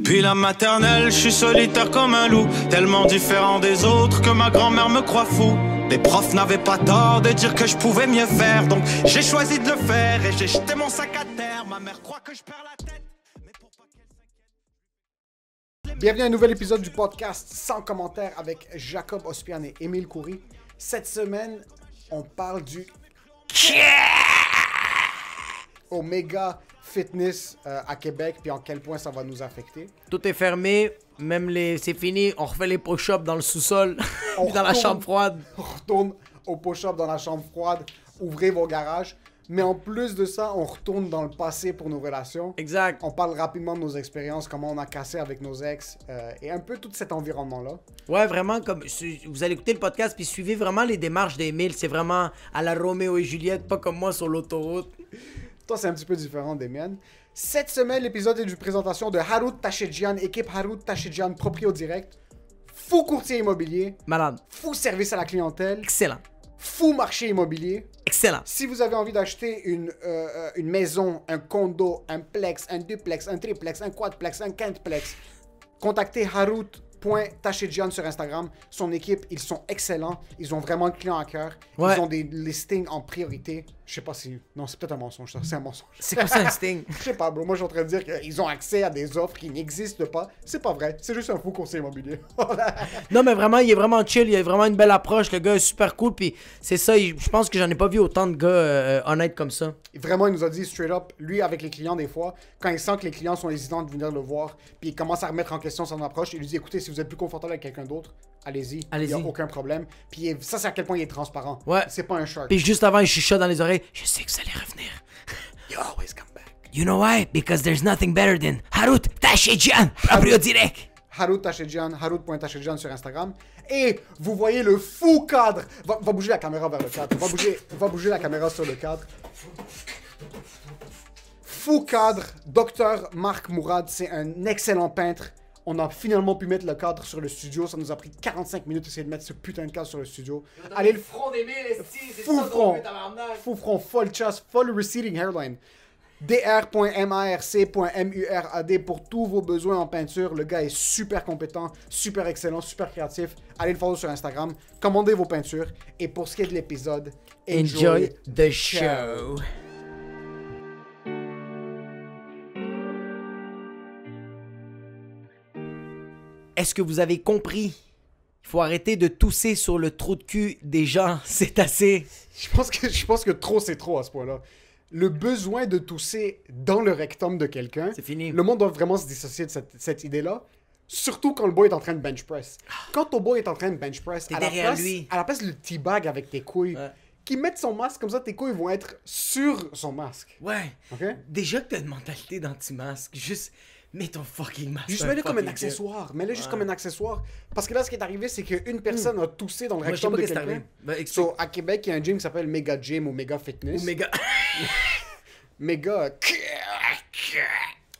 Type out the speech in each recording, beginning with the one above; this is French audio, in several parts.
Depuis la maternelle, je suis solitaire comme un loup, tellement différent des autres que ma grand-mère me croit fou. Les profs n'avaient pas tort de dire que je pouvais mieux faire, donc j'ai choisi de le faire et j'ai jeté mon sac à terre. Ma mère croit que je perds la tête, mais pour pas qu'elle s'inquiète. Bienvenue à un nouvel épisode du podcast Sans commentaire avec Jacob Ospian et Émile Coury. Cette semaine, on parle du Omega Fitness à Québec, puis en quel point ça va nous affecter. Tout est fermé, même c'est fini, on refait les push-ups dans le sous-sol, dans la chambre froide. On retourne au push-up dans la chambre froide, ouvrez vos garages. Mais en plus de ça, on retourne dans le passé pour nos relations. Exact. On parle rapidement de nos expériences, comment on a cassé avec nos ex, et un peu tout cet environnement-là. Ouais, vraiment, comme vous allez écouter le podcast, puis suivez vraiment les démarches d'Émile. C'est vraiment à la Roméo et Juliette, pas comme moi sur l'autoroute. Toi, c'est un petit peu différent des miennes. Cette semaine, l'épisode est d'une présentation de Harut Tachedjian, équipe Harut Tachedjian, proprio direct. Fou courtier immobilier. Malade. Fou service à la clientèle. Excellent. Fou marché immobilier. Excellent. Si vous avez envie d'acheter une maison, un condo, un plex, un duplex, un triplex, un quadplex, un quintplex, contactez Harut.Tachedjian sur Instagram. Son équipe, ils sont excellents. Ils ont vraiment le client à cœur. Ouais. Ils ont des listings en priorité. Je sais pas si... Non, c'est peut-être un mensonge, ça. C'est un mensonge. C'est quoi ça, un sting? Je sais pas, bro. Moi, je suis en train de dire qu'ils ont accès à des offres qui n'existent pas. C'est pas vrai. C'est juste un fou conseil immobilier. Non, mais vraiment, il est vraiment chill, il a vraiment une belle approche. Le gars est super cool, puis c'est ça, je pense que j'en ai pas vu autant de gars honnêtes comme ça. Vraiment, il nous a dit straight up, lui, avec les clients, des fois, quand il sent que les clients sont hésitants de venir le voir, puis il commence à remettre en question son approche, il lui dit, écoutez, si vous êtes plus confortable avec quelqu'un d'autre, allez-y. Il n'y a aucun problème. Puis ça, c'est à quel point il est transparent. Ouais. C'est pas un shark. Puis juste avant, il chuchote dans les oreilles. Je sais que vous allez revenir. You always come back. You know why? Because there's nothing better than Harut Tachedjian, proprio direct. Harut Tachedjian, Harut.Tachedjian sur Instagram. Et vous voyez le fou cadre. Va bouger la caméra vers le cadre. Va bouger la caméra sur le cadre. Fou cadre, Dr Marc Mourad, c'est un excellent peintre. On a finalement pu mettre le cadre sur le studio. Ça nous a pris 45 minutes d'essayer de mettre ce putain de cadre sur le studio. Allez, le front des mille, fou front. Fou front, full chest, full receding hairline. dr.marc.murad pour tous vos besoins en peinture. Le gars est super compétent, super excellent, super créatif. Allez le follow sur Instagram. Commandez vos peintures. Et pour ce qui est de l'épisode, enjoy the show. Est-ce que vous avez compris? Il faut arrêter de tousser sur le trou de cul des gens. C'est assez. Je pense que trop, c'est trop à ce point-là. Le besoin de tousser dans le rectum de quelqu'un, c'est fini. Le monde doit vraiment se dissocier de cette idée-là. Surtout quand le boy est en train de bench press. Quand ton boy est en train de bench press, à la place de teabag avec tes couilles, qui mette son masque comme ça, tes couilles vont être sur son masque. Ouais. Okay? Déjà que t'as une mentalité d'anti-masque, juste mets ton fucking masque. Juste mets-le comme un accessoire. Mets-le juste comme un accessoire. Parce que là, ce qui est arrivé, c'est qu'une personne a toussé dans le rectum de quelqu'un. So, à Québec, il y a un gym qui s'appelle Mega Gym ou Mega Fitness. Ou Mega... Mega...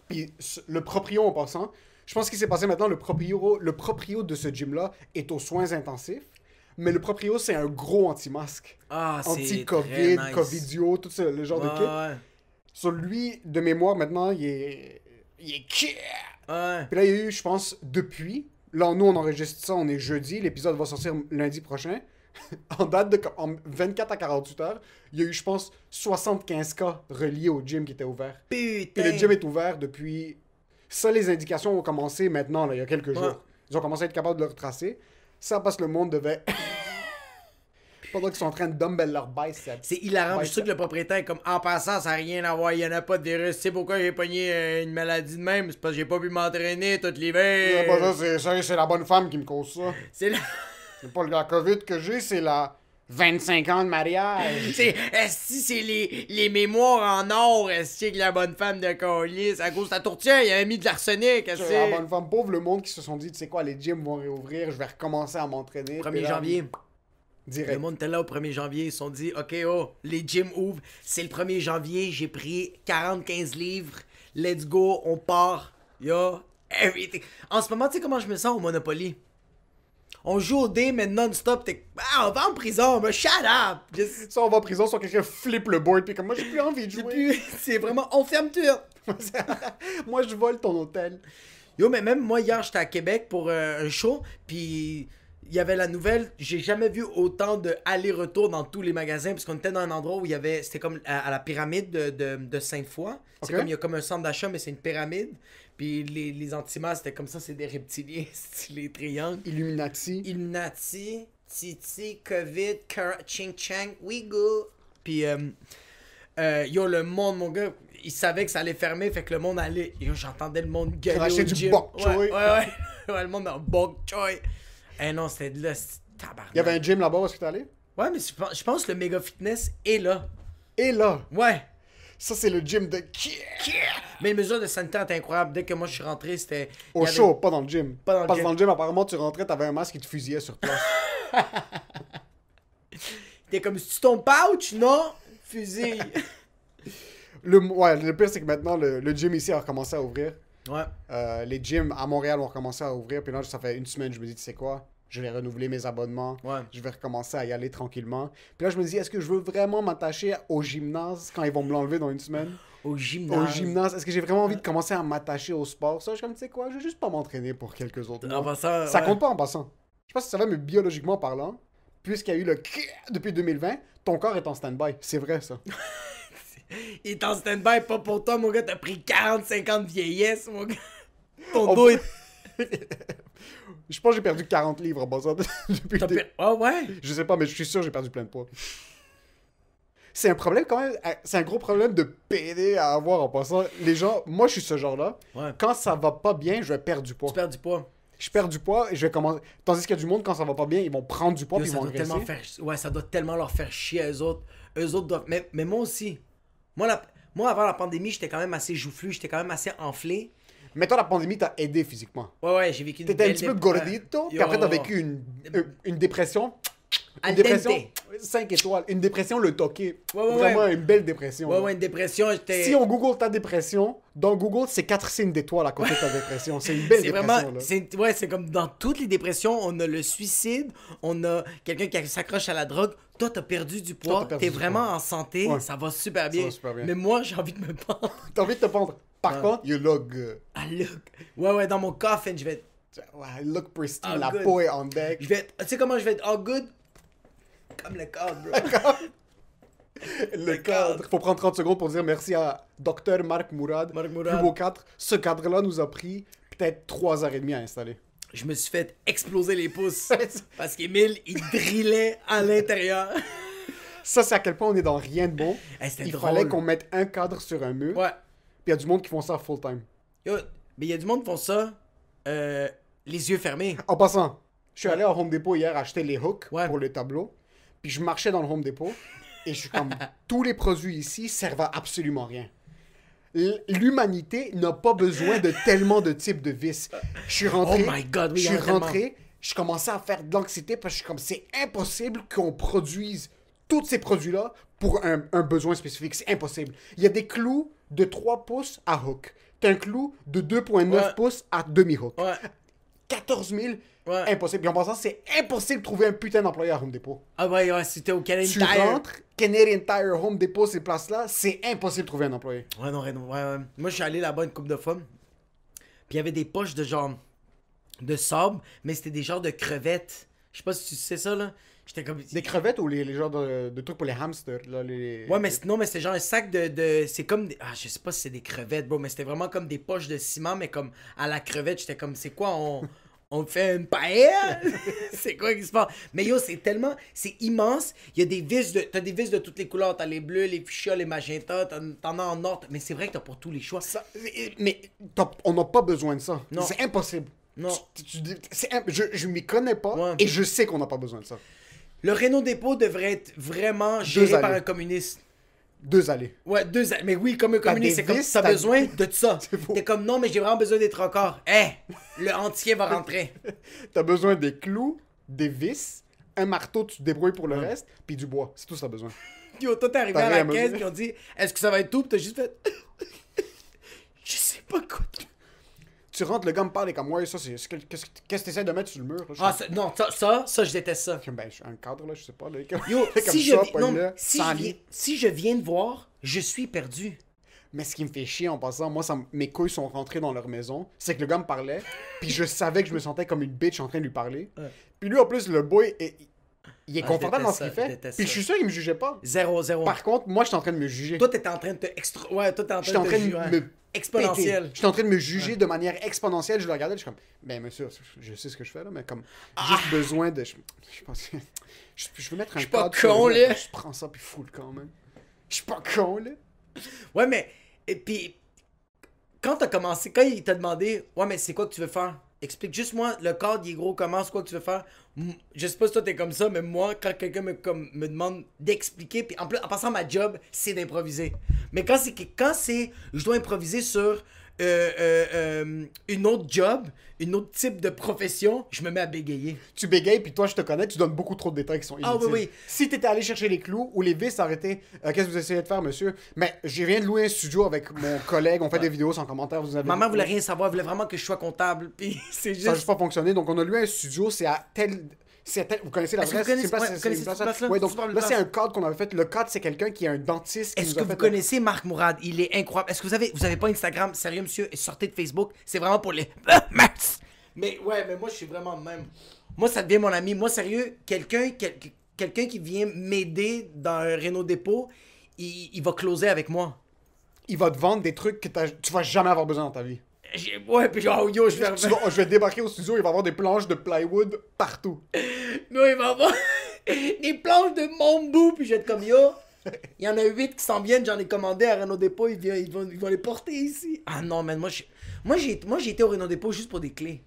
Puis le proprio en passant, je pense qu'il s'est passé maintenant, le proprio de ce gym-là est aux soins intensifs. Mais le proprio, c'est un gros anti-masque. Ah, c'est anti-Covid, nice. Covidio, tout ça, le genre de kit. Ouais. Sur lui, de mémoire, maintenant, il est... Ouais. Puis là, il y a eu, je pense, depuis... Là, nous, on enregistre ça, on est jeudi. L'épisode va sortir lundi prochain. En 24 à 48 heures, il y a eu, je pense, 75 cas reliés au gym qui était ouvert. Putain! Et le gym est ouvert depuis... Ça, les indications ont commencé maintenant, là, il y a quelques jours. Ils ont commencé à être capables de le retracer. Ça, parce que le monde devait... Pendant qu'ils sont en train de dumbbell leur biceps. C'est hilarant. Je trouve que le propriétaire est comme, en passant, ça n'a rien à voir. Il n'y en a pas de virus. Tu sais pourquoi j'ai pogné une maladie de même? C'est parce que j'ai pas pu m'entraîner tout l'hiver. C'est la bonne femme qui me cause ça. C'est pas la COVID que j'ai, c'est la 25 ans de mariage. C'est les mémoires en or. Est-ce que la bonne femme de Colis, à cause de la tourtière, il avait mis de l'arsenic. C'est la bonne femme. Pauvre le monde qui se sont dit, tu sais quoi, les gyms vont réouvrir, je vais recommencer à m'entraîner. 1er janvier. Direct. Le monde était là au 1er janvier, ils se sont dit, OK, les gyms ouvrent, c'est le 1er janvier, j'ai pris 45 livres, let's go, on part, yo, everything. En ce moment, tu sais comment je me sens au Monopoly? On joue au dé, mais non-stop, on va en prison, mais shut up! Ça, on va en prison, soit quelqu'un flippe le board, puis comme moi, j'ai plus envie de jouer. C'est vraiment, on ferme tout. Moi, je vole ton hôtel. Yo, mais même moi, hier, j'étais à Québec pour un show, puis il y avait la nouvelle. J'ai jamais vu autant de aller-retour dans tous les magasins, parce qu'on était dans un endroit où il y avait. C'était comme à la pyramide de Sainte-Foy. C'est Ok. comme, il y a comme un centre d'achat, mais c'est une pyramide. Puis les antimals, c'était comme ça, c'est des reptiliens, c'est les triangles. Illuminati. Illuminati, Titi, COVID, Ching Chang, we go. Puis, yo, le monde, mon gars, il savait que ça allait fermer, fait que le monde allait. Yo, j'entendais le monde gueuler. Cracher au du gym. bok Ouais, choy. ouais, ouais. Ouais, le monde en bok choy. Eh non, c'était de là, tabarnak. Il y avait un gym là-bas où est-ce que t'es allé? Ouais, mais je pense que le méga fitness est là. Et là, Ouais. ça c'est le gym de Mais les mesures de santé étaient incroyables. Dès que moi je suis rentré, c'était. il au y avait- show, pas dans le gym. Pas dans le Parce que gym. dans le gym, apparemment, tu rentrais, t'avais un masque qui te fusillait sur place. T'es comme, si tu tombes pouch, non? Fusil. Le pire, c'est que maintenant, le gym ici a recommencé à ouvrir. Ouais. Les gyms à Montréal ont recommencé à ouvrir. Puis là, ça fait une semaine, je me dis, tu sais quoi? Je vais renouveler mes abonnements. Ouais. Je vais recommencer à y aller tranquillement. Puis là, je me dis, est-ce que je veux vraiment m'attacher au gymnase quand ils vont me l'enlever dans une semaine? Au gymnase. Au gymnase. Est-ce que j'ai vraiment envie de commencer à m'attacher au sport? Ça, je suis comme, tu sais quoi? Je vais juste pas m'entraîner pour quelques autres En mois. passant, Ça ouais. compte pas en passant. Je sais pas si ça va, mais biologiquement parlant, puisqu'il y a eu le depuis 2020, ton corps est en stand-by. C'est vrai, ça. Il est en stand-by, pas pour toi, mon gars. T'as pris 40-50 ans de vieillesse, mon gars. Ton On dos est. Je pense que j'ai perdu 40 livres en passant depuis le début. Ah ouais? Je sais pas, mais je suis sûr que j'ai perdu plein de poids. C'est un problème quand même. C'est un gros problème de PD à avoir en passant. Les gens, moi je suis ce genre-là. Ouais. Quand ça va pas bien, je vais perdre du poids. Tu perds du poids. Je perds du poids et je vais commencer. Tandis qu'il y a du monde, quand ça va pas bien, ils vont prendre du poids Yo, puis ils ça vont doit tellement engraisser. faire... Ouais, ça doit tellement leur faire chier à eux autres. Eux autres doivent... Mais moi aussi. Moi, avant la pandémie, j'étais quand même assez joufflu. J'étais quand même assez enflé. Mais toi, la pandémie t'a aidé physiquement. Ouais, j'ai vécu une T'étais un belle petit peu dé- gordito, puis Yo. après t'as vécu une dépression. Une Al dépression dente. 5 étoiles. Une dépression le toqué. Ouais, Vraiment une belle dépression. Ouais, là. ouais, une dépression, j'étais... Si on Google ta dépression, dans Google, c'est 4 signes d'étoiles à côté de ta dépression. C'est une belle C'est dépression. vraiment, Là. ouais, c'est comme dans toutes les dépressions, on a le suicide, on a quelqu'un qui s'accroche à la drogue. Toi, t'as perdu du Toi, poids, t'as perdu t'es du vraiment poids. en santé, Ouais. ça va super bien. va super bien. Mais moi, j'ai envie de me pendre. T'as envie de te pendre. Par contre, you look good. Ah, look. Ouais, dans mon coffin, je vais être. Ouais, you look pristine. Oh, la good. peau est on deck. Tu sais comment je vais être all good? Comme le cadre, bro. Le cadre. Faut prendre 30 secondes pour dire merci à Dr Marc Mourad. Marc Mourad. Plus beau cadre. Ce cadre-là nous a pris peut-être 3h30 à installer. Je me suis fait exploser les pouces. Parce qu'Emile, il drillait à l'intérieur. Ça, c'est à quel point on est dans rien de bon. Hey, c'était Il drôle. fallait qu'on mette un cadre sur un mur. Ouais. Puis il y a du monde qui font ça full time. Yo, mais il y a du monde qui font ça, les yeux fermés. En passant, je suis allé au Home Depot hier acheter les hooks Ouais. pour le tableau. Puis je marchais dans le Home Depot. Et je suis comme, tous les produits ici servent à absolument rien. L'humanité n'a pas besoin de tellement de types de vis. Je suis rentré. Oh my God, oui, je il y en suis a rentré. Je commençais à faire de l'anxiété parce que je suis comme, c'est impossible qu'on produise tous ces produits-là pour un besoin spécifique. C'est impossible. Il y a des clous de 3 pouces à hook. T'as un clou de 2,9 Ouais. pouces à demi-hook. Ouais. 14 000, Ouais. impossible. Puis en passant, c'est impossible de trouver un putain d'employé à Home Depot. Ah ouais, c'était au Canadian Tu Tire. rentres, Canadian Tire, Home Depot, ces places-là, c'est impossible de trouver un employé. Ouais, non, ouais. Moi, je suis allé là-bas une couple de fois. Puis il y avait des poches de genre de sable, mais c'était des genres de crevettes. Je sais pas si tu sais ça, là. J'étais comme... Des crevettes ou les genres de trucs pour les hamsters, là, les... Ouais, mais non, mais c'était genre un sac de c'est comme des... Ah, je sais pas si c'est des crevettes, bro, mais c'était vraiment comme des poches de ciment, mais comme à la crevette, j'étais comme, c'est quoi, on fait une paella? C'est quoi qui se passe? Mais yo, c'est tellement... C'est immense. Il y a des vis de... T'as des vis de toutes les couleurs. T'as les bleus, les fuchsia, les magentas. T'en as en or. Mais c'est vrai que t'as pour tous les choix. Mais on n'a pas besoin de ça. Non. C'est impossible. Non. Je m'y connais pas Ouais. et je sais qu'on n'a pas besoin de ça. Le Renault Dépôt devrait être vraiment géré par allées. un communiste. 2 allées. Ouais, mais oui, comme un communiste, des c'est comme vis, t'as t'as- besoin de ça. C'est faux. T'es comme non, mais j'ai vraiment besoin d'être encore. Le entier va rentrer. T'as besoin des clous, des vis, un marteau, tu te débrouilles pour le reste, puis du bois. C'est tout ça besoin. Yo, toi, t'es arrivé T'as à la rien à me caisse, dire. puis on dit est-ce que ça va être tout? Puis t'as juste fait. Je sais pas quoi. Tu rentres, le gars me parle et comme, ouais, ça, qu'est-ce que tu essaies de mettre sur le mur? Là? Je suis Ah, non, ça, je déteste ça. comme, ben, je suis un cadre, là, je sais pas. Là, Yo, comme si, ça, non, pogne-le, si, sans je lit. viens, si je viens de voir, je suis perdu. Mais ce qui me fait chier en passant, moi, mes couilles sont rentrées dans leur maison. C'est que le gars me parlait, puis je savais que je me sentais comme une bitch en train de lui parler. Ouais. Puis lui, en plus, le boy, il est Ah, confortable je dans ce qu'il déteste ça, je fait. déteste Puis ça. je suis sûr qu'il me jugeait pas. 0-0. Par contre, moi, j'étais en train de me juger. Toi, t'étais en train de te Ouais, toi, t'es en train J'étais en train de ouais. me Exponentiel. péter. J'étais en train de me juger de manière exponentielle. Je le regardais, je suis comme, ben monsieur, je sais ce que je fais là, mais comme, juste besoin de. Je pense que. Je veux mettre un Je suis pas cadre sur con, lui, là. Je prends ça puis full quand même. Je suis pas con, là. Ouais, mais. Et puis. Quand il t'a demandé, ouais, mais c'est quoi que tu veux faire? Explique juste moi, le cadre, il est gros, comment, c'est quoi que tu veux faire? Je sais pas si toi t'es comme ça, mais moi, quand quelqu'un me demande d'expliquer, puis en passant, ma job, c'est d'improviser. Mais quand je dois improviser sur une autre job, une autre type de profession, je me mets à bégayer. Tu bégayes, puis toi, je te connais, tu donnes beaucoup trop de détails qui sont inutiles. Ah oui, oui. Si t'étais allé chercher les clous ou les vis arrêtées, qu'est-ce que vous essayez de faire, monsieur? Mais je viens de louer un studio avec mon collègue, on fait des vidéos sans commentaire, vous avez... Maman voulait rien savoir, elle voulait vraiment que je sois comptable, puis c'est Ça n'a juste... juste pas fonctionné, donc on a loué un studio, c'est à tel... Vous connaissez Est-ce que l'adresse? vous connaissez- C'est une ouais, place- connaissez cette place-là? Ouais, donc Super belle là, place. c'est un cadre qu'on avait fait. Le cadre, c'est quelqu'un qui est un dentiste qui Est-ce nous que a vous fait... connaissez Marc Mourad? Il est incroyable. Est-ce que vous avez pas Instagram? Sérieux, monsieur? Sortez de Facebook. C'est vraiment pour les... Mais ouais, mais moi, je suis vraiment de même. Moi, ça devient mon ami. Moi, sérieux, quelqu'un qui vient m'aider dans un Renault Dépôt, il va closer avec moi. Il va te vendre des trucs que tu vas jamais avoir besoin dans ta vie. Ouais, puis genre, yo, je vais... Je vais débarquer au studio, il va y avoir des planches de plywood partout. Non, il va avoir des planches de mon bout, puis je vais être comme, yo... Il y en a 8 qui s'en viennent, j'en ai commandé à Renault Dépôt, ils vont les porter ici. Ah non, man, moi j'ai été au Renault Dépôt juste pour des clés.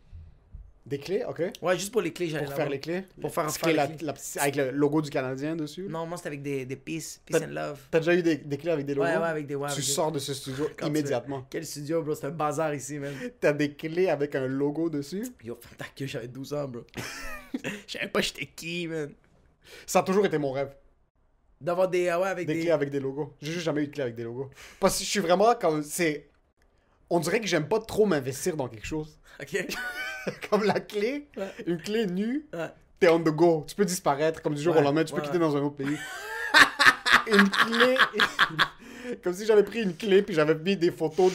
Des clés, ok? Ouais, juste pour les clés, j'allais Pour faire là-bas. les clés? Pour faire C'est les clés. avec le logo du Canadien dessus? Non, moi c'était avec des peace T'as- and love. T'as déjà eu des clés avec des logos? Ouais, avec des... Tu sors de ce studio Quand tu immédiatement. veux. Quel studio, bro, c'est un bazar ici, man. T'as des clés avec un logo dessus? Yo, ferme ta gueule, j'avais 12 ans, bro. Je savais pas j'étais qui, man. Ça a toujours été mon rêve. D'avoir des... ouais, avec Des des... clés avec des logos. J'ai juste jamais eu de clés avec des logos. Parce que je suis vraiment comme... On dirait que j'aime pas trop m'investir dans quelque chose. Ok? Comme la clé, Ouais. une clé nue, Ouais. t'es on the go. Tu peux disparaître comme du jour Ouais, au lendemain, tu peux ouais, quitter ouais. dans un autre pays. Une clé... comme si j'avais pris une clé puis j'avais mis des photos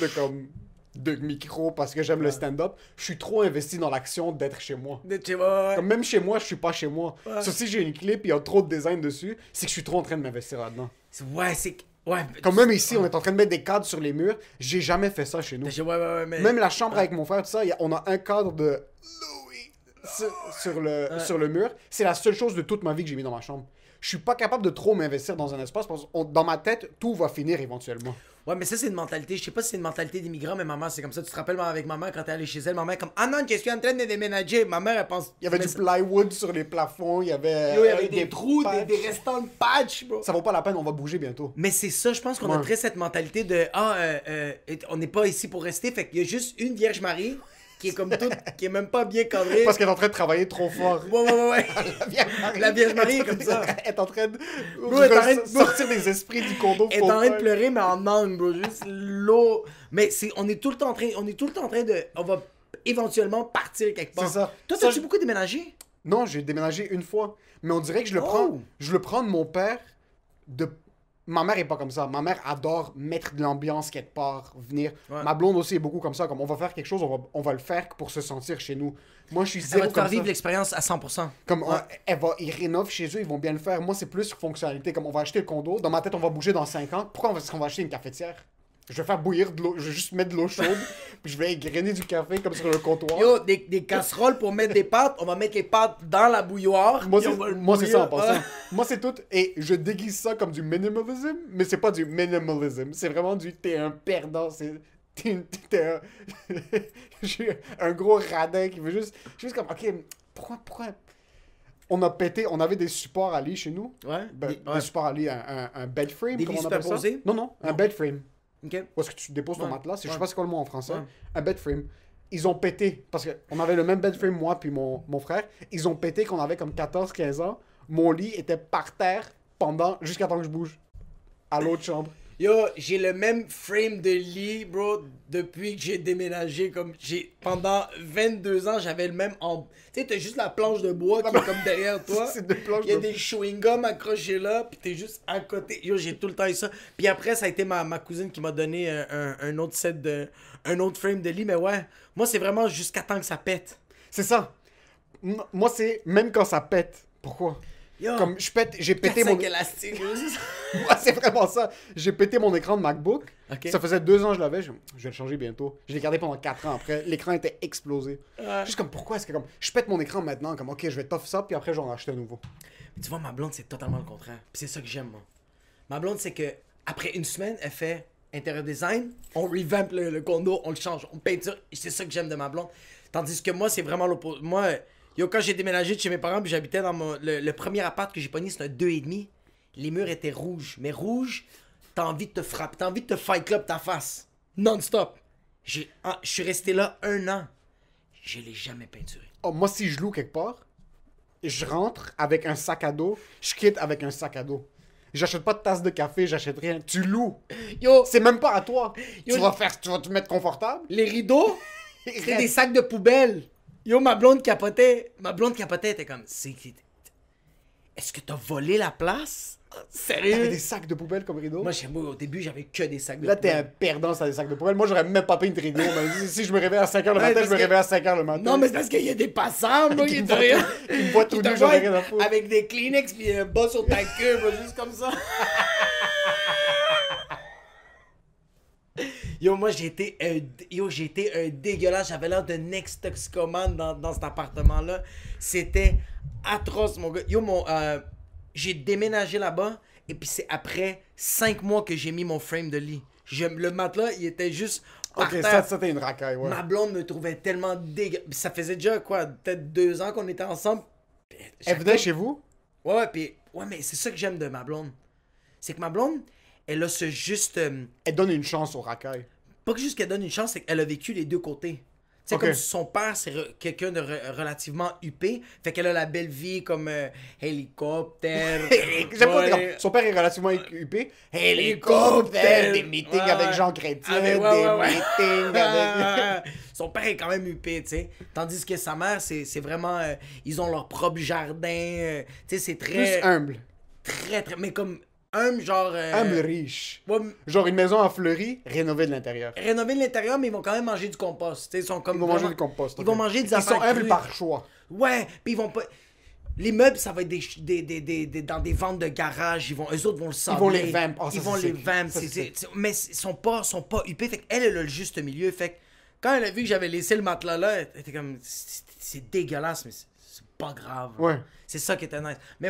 de micro parce que j'aime le stand-up. Je suis trop investi dans l'action d'être chez moi. Tu vois, ouais. Comme même chez moi, je suis pas chez moi. Ouais. Sauf si j'ai une clé puis il y a trop de design dessus, c'est que je suis trop en train de m'investir là-dedans. Ouais, c'est... Ouais. Comme même ici, on est en train de mettre des cadres sur les murs. J'ai jamais fait ça chez nous. Ouais, mais... Même la chambre avec mon frère, tout ça, on a un cadre de Louis sur le mur. C'est la seule chose de toute ma vie que j'ai mis dans ma chambre. Je suis pas capable de trop m'investir dans un espace parce que dans ma tête, tout va finir éventuellement. Ouais, mais ça, c'est une mentalité. Je sais pas si c'est une mentalité d'immigrant, mais maman, c'est comme ça. Tu te rappelles, avec maman, quand t'es allé chez elle, maman est comme, ah non, je suis en train de déménager. Ma mère, elle pense. Il y avait du plywood sur les plafonds, il y avait, Yo, il y avait des trous, patchs. des restants de patch, bro. Ça vaut pas la peine, on va bouger bientôt. Mais c'est ça, je pense qu'on a Ouais. très cette mentalité de, on n'est pas ici pour rester. Fait qu'il y a juste une Vierge Marie qui est comme toute, qui est même pas bien cadrée. Parce qu'elle est en train de travailler trop fort. Ouais. La Vierge Marie est comme ça. Elle est en train de, elle est en train de- sortir des esprits du condo. Elle est en train de pleurer, mais en angle, bro. Juste l'eau. Mais on est tout le temps en train de. On va éventuellement partir quelque part. C'est ça. Toi, Ça, t'as-tu beaucoup déménagé? Non, j'ai déménagé une fois. Mais on dirait que je le prends de mon père. Ma mère est pas comme ça. Ma mère adore mettre de l'ambiance quelque part, venir. Ouais. Ma blonde aussi est beaucoup comme ça. Comme on va faire quelque chose, on va le faire pour se sentir chez nous. Moi, je suis Ça zéro va te faire comme vivre ça. l'expérience à 100%. Comme Ouais. ils rénovent chez eux, ils vont bien le faire. Moi, c'est plus sur fonctionnalité. Comme on va acheter le condo. Dans ma tête, on va bouger dans 5 ans. Pourquoi est-ce qu'on va acheter une cafetière? Je vais faire bouillir de l'eau. Je vais juste mettre de l'eau chaude. Puis je vais égrener du café comme sur le comptoir. Yo, des casseroles pour mettre des pâtes. On va mettre les pâtes dans la bouilloire. Moi, puis on va le c'est ça en bouillir. passant. Moi, c'est tout. Et je déguise ça comme du minimalism, mais c'est pas du minimalism. C'est vraiment du t'es un perdant. T'es j'ai un gros radin qui veut juste comme, ok, pourquoi. On avait des supports à lit chez nous. Ouais. Des supports à lit, un bed frame. Des comment lits on appelle ça? superposés? Non, un bed frame. Ok. Où est-ce que tu déposes ton Ouais. matelas? Je Ouais. sais pas c'est quoi le mot en français. Ouais. Un bed frame. Ils ont pété, parce qu'on avait le même bed frame, moi puis mon frère. Ils ont pété qu'on avait comme 14-15 ans. Mon lit était par terre jusqu'à temps que je bouge à l'autre chambre. Yo, j'ai le même frame de lit, bro, depuis que j'ai déménagé. Comme pendant 22 ans, j'avais le même. Tu sais, t'as juste la planche de bois qui est comme derrière toi. C'est des planches Il y a de- des chewing-gums accrochés là, puis t'es juste à côté. Yo, j'ai tout le temps eu ça. Puis après, ça a été ma cousine qui m'a donné un autre set de. Un autre frame de lit, mais ouais. Moi, c'est vraiment jusqu'à temps que ça pète. C'est ça. Moi, c'est même quand ça pète. Pourquoi? Yo, Comme j'ai pété mon... 4-5 élastiques. Ouais, c'est vraiment ça. J'ai pété mon écran de MacBook. Ok. Ça faisait 2 ans que je l'avais. Je vais le changer bientôt. Je l'ai gardé pendant 4 ans après. L'écran était explosé. Ouais. Juste comme, pourquoi est-ce que comme... Je pète mon écran maintenant, comme, ok, je vais tough ça, puis après, je vais en acheter un nouveau. Tu vois, ma blonde, c'est totalement le contraire. Puis c'est ça que j'aime, moi. Ma blonde, c'est que après une semaine, elle fait intérieur design, on revamp le condo, on le change, on peinture. C'est ça que j'aime de ma blonde. Tandis que moi, c'est vraiment l'opposé. Moi, yo, quand j'ai déménagé de chez mes parents, puis j'habitais dans le premier appart que j'ai pogné, c'était un 2,5. Les murs étaient rouges. Mais rouge, t'as envie de te frapper, t'as envie de te fight club ta face. Non-stop. Je suis resté là 1 an. Je l'ai jamais peinturé. Oh, moi, si je loue quelque part, je rentre avec un sac à dos, je quitte avec un sac à dos. J'achète pas de tasse de café, j'achète rien. Tu loues. Yo, C'est même pas à toi. Yo, tu vas te mettre confortable. les rideaux, c'était des sacs de poubelle. Yo, ma blonde capotait. Ma blonde capotait, était comme, est-ce que t'as volé la place? T'avais Sérieux? des sacs de poubelle comme rideau. Moi, au début, j'avais que des sacs de Là, t'es un poubelle. perdant sur des sacs de poubelle. Moi, j'aurais même pas pris une rideau. Mais si je me réveille à 5h le Ouais, matin, parce je me que- réveille à 5h le matin. Non, mais c'est parce qu'il y a des passants, moi, Qui qui me te voient regardent. qui me voient tout Qui te nu, j'en ai voient rien à foutre. avec des Kleenex pis un bas sur ta queue, moi, juste comme ça. Yo, moi, j'ai été un dégueulasse. J'avais l'air d'un ex-toxicomane dans cet appartement-là. C'était atroce, mon gars. Yo, j'ai déménagé là-bas, et puis c'est après 5 mois que j'ai mis mon frame de lit. Le matelas, il était juste par Ok, terre. ça t'es une racaille, ouais. Ma blonde me trouvait tellement dégueu. Ça faisait déjà, quoi, peut-être 2 ans qu'on était ensemble. Puis Elle venait chez vous? Ouais, mais c'est ça que j'aime de ma blonde. C'est que ma blonde, elle a ce juste... Elle donne une chance aux racailles. pas que juste qu'elle donne une chance, c'est qu'elle a vécu les deux côtés. Tu sais, Ok. comme son père, c'est quelqu'un de relativement huppé. Fait qu'elle a la belle vie comme hélicoptère. J'aime pas Ouais. dire- Son père est relativement huppé. Hélicoptère. Des meetings Ouais. avec Jean Chrétien, Ah, mais ouais, des ouais. meetings avec... Son père est quand même huppé, tu sais. Tandis que sa mère, c'est vraiment... ils ont leur propre jardin. Tu sais, c'est Plus très... humble. Très, très... Mais comme humble, genre... Humble riche. ouais, Genre une maison en Fleury, rénovée de l'intérieur. rénover de l'intérieur, mais ils vont quand même manger du compost. Tu sais, ils sont comme Ils vont manger vraiment- du compost. Ils ok. vont manger des Ils affaires sont humbles crues. par choix. Ouais, puis ils vont pas... Les meubles, ça va être dans des ventes de garage. Eux autres vont le sabler. vont les vamp. Oh, ça, ils vont c'est les sick. vamp. Ça, c'est sick. Mais ils sont pas huppés. Fait qu'elle, elle a le juste milieu. Fait que quand elle a vu que j'avais laissé le matelas là, elle était comme... C'est dégueulasse, mais c'est pas grave. Ouais. C'est ça qui était nice. Mais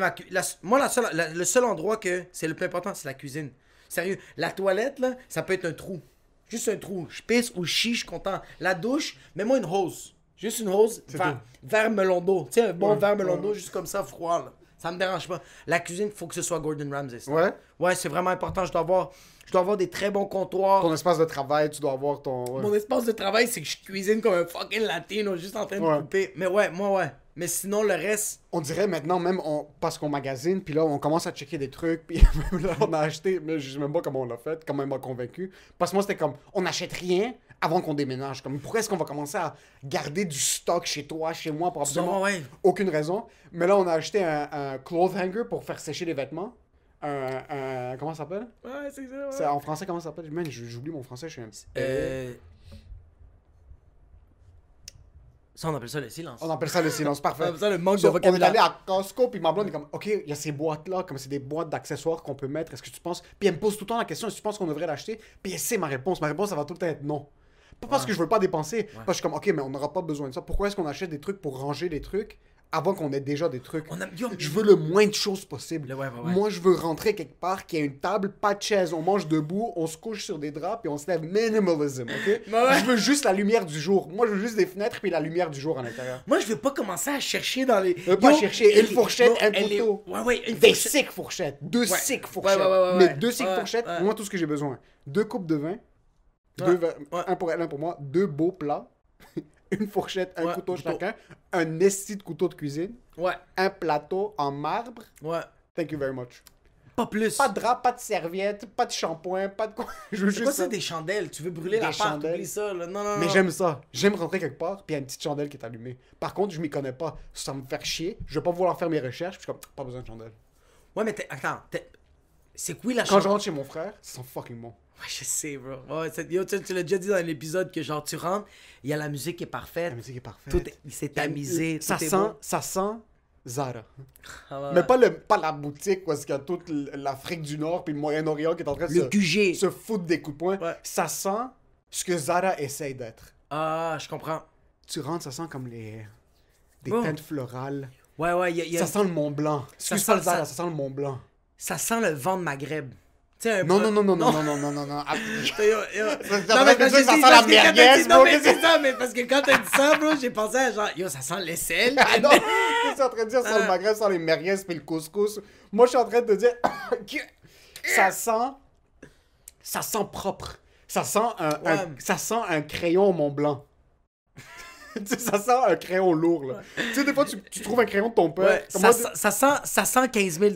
le seul endroit que c'est le plus important, c'est la cuisine. Sérieux, la toilette, là, ça peut être un trou. Juste un trou. Je pisse ou je chie, je suis content. La douche, mets-moi une hose. Juste une hose vers melon d'eau. Tu sais, un bon Ouais, verre melon d'eau, ouais. juste comme ça, froid, là. Ça me dérange pas. La cuisine, faut que ce soit Gordon Ramsay. ça. Ouais. Ouais, c'est vraiment important. Je dois avoir des très bons comptoirs. Ton espace de travail, tu dois avoir ton... ouais. Mon espace de travail, c'est que je cuisine comme un fucking latino, juste en train de Ouais. couper. Mais ouais, moi, ouais. Mais sinon, le reste... On dirait maintenant, même parce qu'on magasine, puis là, on commence à checker des trucs, puis là, on a acheté, mais je sais même pas comment on l'a fait, comment il m'a convaincu. Parce que moi, c'était comme, on n'achète rien avant qu'on déménage. Comme, pourquoi est-ce qu'on va commencer à garder du stock chez toi, chez moi, pour absolument Ouais. aucune raison? Mais là, on a acheté un cloth hanger pour faire sécher les vêtements. Comment ça s'appelle? Ouais, c'est ça, C'est- En français, comment ça s'appelle? Man, j'oublie mon français, je suis un... Ça, on appelle ça le silence. On appelle ça le silence, On parfait. appelle ça le manque So, de on est vocabulaire. allé à Costco, puis ma blonde est comme, OK, il y a ces boîtes-là, comme c'est des boîtes d'accessoires qu'on peut mettre, est-ce que tu penses... Puis elle me pose tout le temps la question, est-ce que tu penses qu'on devrait l'acheter? Puis elle sait ma réponse. Ma réponse, ça va tout le temps être non. Pas parce que je veux pas dépenser, parce que je suis comme, OK, mais on n'aura pas besoin de ça. Pourquoi est-ce qu'on achète des trucs pour ranger les trucs avant qu'on ait déjà des trucs? Je veux le moins de choses possible. Ouais. Moi, je veux rentrer quelque part, qu'il y ait une table, pas de chaise, on mange debout, on se couche sur des draps, puis on se lève. Minimalism, OK? Ouais. Je veux juste la lumière du jour. Moi, je veux juste des fenêtres, puis la lumière du jour à l'intérieur. Moi, je veux pas commencer à chercher dans les... Je veux pas chercher une fourchette, un couteau. Ouais, une Des fourchette. sick fourchettes. Deux Ouais. sick fourchettes. Ouais. Mais deux sick Ouais, fourchettes, ouais. moi, tout ce que j'ai besoin. 2 coupes de vin. Ouais. Un pour elle, un pour moi. 2 beaux plats. Une fourchette, un Ouais, couteau couteau. chacun. Un esti de couteau de cuisine. Ouais. Un plateau en marbre. Ouais. Thank you very much. Pas plus. Pas de drap, pas de serviette, pas de shampoing, pas de quoi. Je veux C'est quoi juste ça, ça. des chandelles? Tu veux brûler la part, chandelles. oublie ça, là. Non, non, Mais non. j'aime ça. J'aime rentrer quelque part, puis il y a une petite chandelle qui est allumée. Par contre, je m'y connais pas. Ça va me faire chier. Je vais pas vouloir faire mes recherches, puis je suis comme, pas besoin de chandelle. Ouais, mais attends, c'est quoi la Quand je chandelle? rentre chez mon frère, ça sent fucking bon. Ouais, je sais, bro. Ouais, yo, tu l'as déjà dit dans l'épisode que genre, tu rentres, il y a la musique qui est parfaite. La musique est parfaite. Tout est, c'est tamisé, Ça tout est sent, beau. ça sent Zara. Ah ouais. Mais pas la boutique où est-ce qu'il y a toute l'Afrique du Nord puis le Moyen-Orient qui est en train de Le QG. se foutre des coups de poing. Ouais. Ça sent ce que Zara essaye d'être. Ah, je comprends. Tu rentres, ça sent comme des Oh. teintes florales. Ouais, il y a Ça sent le Mont Blanc. Ça Excuse pas sent- le Zara, ça- ça sent le Mont Blanc. ça sent le vent de Maghreb. Tu sais, un Non, peu- non, non, non, non, non, non, non, non, non. Ah, Non, vrai que parce ça que sent c'est- la parce que quand t'as merguez, dit- Non, bro, mais qu'est-ce c'est ça, mais parce que quand t'as dit ça, bro, j'ai pensé à genre, yo, ça sent l'aisselle. Ah non, qu'est-ce que tu es en train de dire sur le Maghreb, sur les merguez puis le couscous? Moi, je suis en train de te dire que ça sent propre. Ça sent ça sent un crayon au Mont Blanc. Tu sais, ça sent un crayon lourd, là. Tu sais, des fois, tu trouves un crayon de ton père. Ouais, Comme ça, moi, ça sent 15 000 $.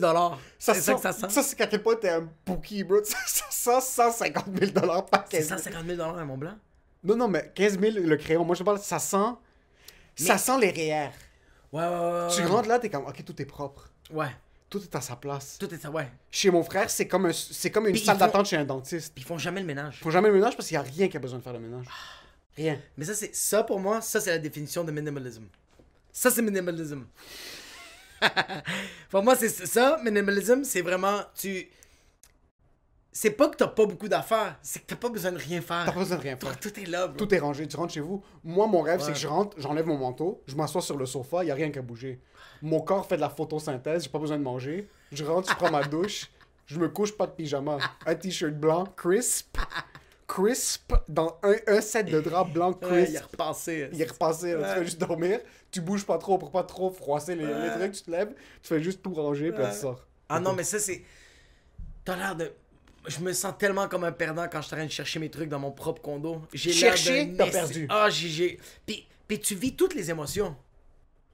ça C'est sent, ça que ça sent. ça, c'est à quel point t'es un bookie, bro. Ça sent 150 000 pas C'est 15 000. 150 000 $, un Mont Blanc? Non, non, mais 15 000 le crayon. Moi, je te parle, ça sent les REER. Ouais. Tu rentres là, t'es comme, ok, tout est propre. Ouais. Tout est à sa place. Tout est ça, ouais. Chez mon frère, c'est comme une Puis salle ils font- d'attente chez un dentiste. Puis ils font jamais le ménage. Faut jamais le ménage parce qu'il n'y a rien qui a besoin de faire le ménage. Rien. Mais ça pour moi, ça c'est la définition de minimalism. Ça c'est minimalism. Pour moi c'est ça, minimalism, c'est vraiment c'est pas que t'as pas beaucoup d'affaires, c'est que t'as pas besoin de rien faire. T'as pas besoin de rien faire. Tout est là, bro. Tout est rangé. Tu rentres chez vous. Moi, mon rêve, c'est Ouais. que je rentre, j'enlève mon manteau, je m'assois sur le sofa, il n'y a rien qu'à bouger. Mon corps fait de la photosynthèse, j'ai pas besoin de manger. Je rentre, je prends ma douche, je me couche, pas de pyjama. Un t-shirt blanc, crisp, dans un set de drap blanc Ouais, crisp. il a repassé. Il est repassé, là. Tu fais juste dormir, tu bouges pas trop pour pas trop froisser les trucs, tu te lèves, tu fais juste tout ranger, puis là, tu sors. Ah non, mais ça c'est... T'as l'air de... Je me sens tellement comme un perdant quand je suis en train de chercher mes trucs dans mon propre condo. J'ai l'air Chercher, d'un t'as esti- perdu. Ah, j'ai... Puis tu vis toutes les émotions.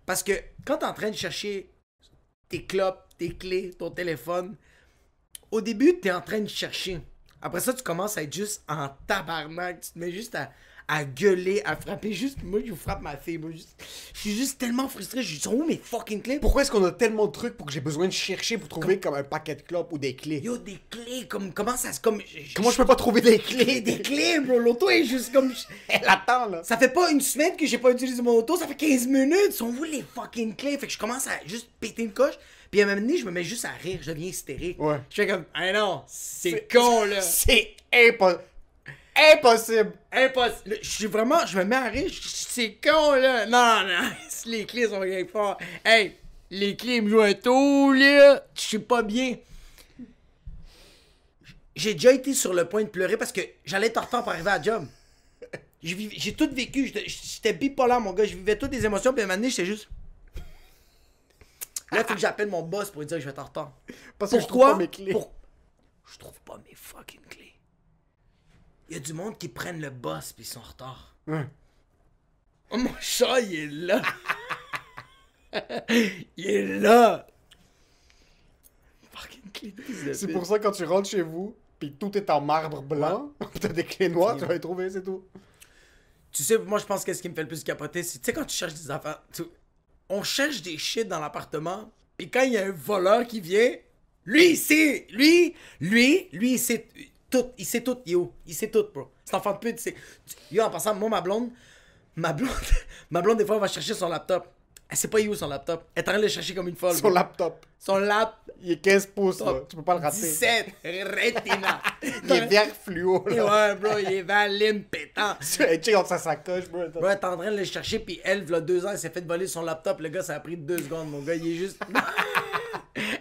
Parce que quand t'es en train de chercher tes clopes, tes clés, ton téléphone, au début, t'es en train de chercher. Après ça, tu commences à être juste en tabarnak. Tu te mets juste à gueuler, à frapper. Juste, moi, je frappe ma fille. Moi, je suis juste tellement frustré. Je dis, où mes fucking clés? Pourquoi est-ce qu'on a tellement de trucs pour que j'ai besoin de chercher pour trouver comme un paquet de clopes ou des clés? Yo, des clés, comment ça se... Comme, Comment je peux pas trouver des clés? Des clés, bro. L'auto est juste comme... Elle attend, là. Ça fait pas une semaine que j'ai pas utilisé mon auto, ça fait 15 minutes. Sont où les fucking clés? Fait que je commence à juste péter une coche. Puis à un moment donné, je me mets juste à rire. Je deviens hystérique. Ouais. Je fais comme, ah non, c'est con, là. C'est impossible. Impossible. Je me mets à rire. C'est con, là. Non. Les clés sont rien fort. Hey, les clés me jouent un tour, là. Je suis pas bien. J'ai déjà été sur le point de pleurer parce que j'allais être en retard pour arriver à la job. J'ai tout vécu. J'étais bipolaire, mon gars. Je vivais toutes les émotions. Puis à un moment donné, j'étais juste. Là, il faut que j'appelle mon boss pour lui dire que je vais être en retard. Parce que je trouve Pourquoi? pas mes clés. Je trouve pas mes fucking clés. Il y a du monde qui prennent le boss puis ils sont en retard. Ouais. Oh, mon chat, il est là. Il est là. Fucking clé de fils de C'est pute. pour ça que quand tu rentres chez vous, puis tout est en marbre blanc, pis t'as des clés noires, tu vas les trouver, c'est tout. Tu sais, moi, je pense que ce qui me fait le plus capoter, c'est, tu sais, quand tu cherches des affaires, on cherche des shit dans l'appartement, puis quand il y a un voleur qui vient, lui, il sait, lui, il sait tout, yo, il sait tout, bro. Cet enfant de pute, c'est... Yo, en passant, moi, ma blonde, des fois, elle va chercher son laptop. Elle sait pas où son laptop. Elle est en train de le chercher comme une folle. Son bro. laptop. Son lap, Il est 15 pouces, là. Tu peux pas le rater. 17, Retina. Il est vert fluo, Et là. ouais, bro, il est valine pétant. Tu es check dans sa sacoche, bro. Bro, elle est en train de le chercher, puis elle, v'là 2 ans, elle s'est fait voler son laptop. Le gars, ça a pris 2 secondes, mon gars. Il est juste.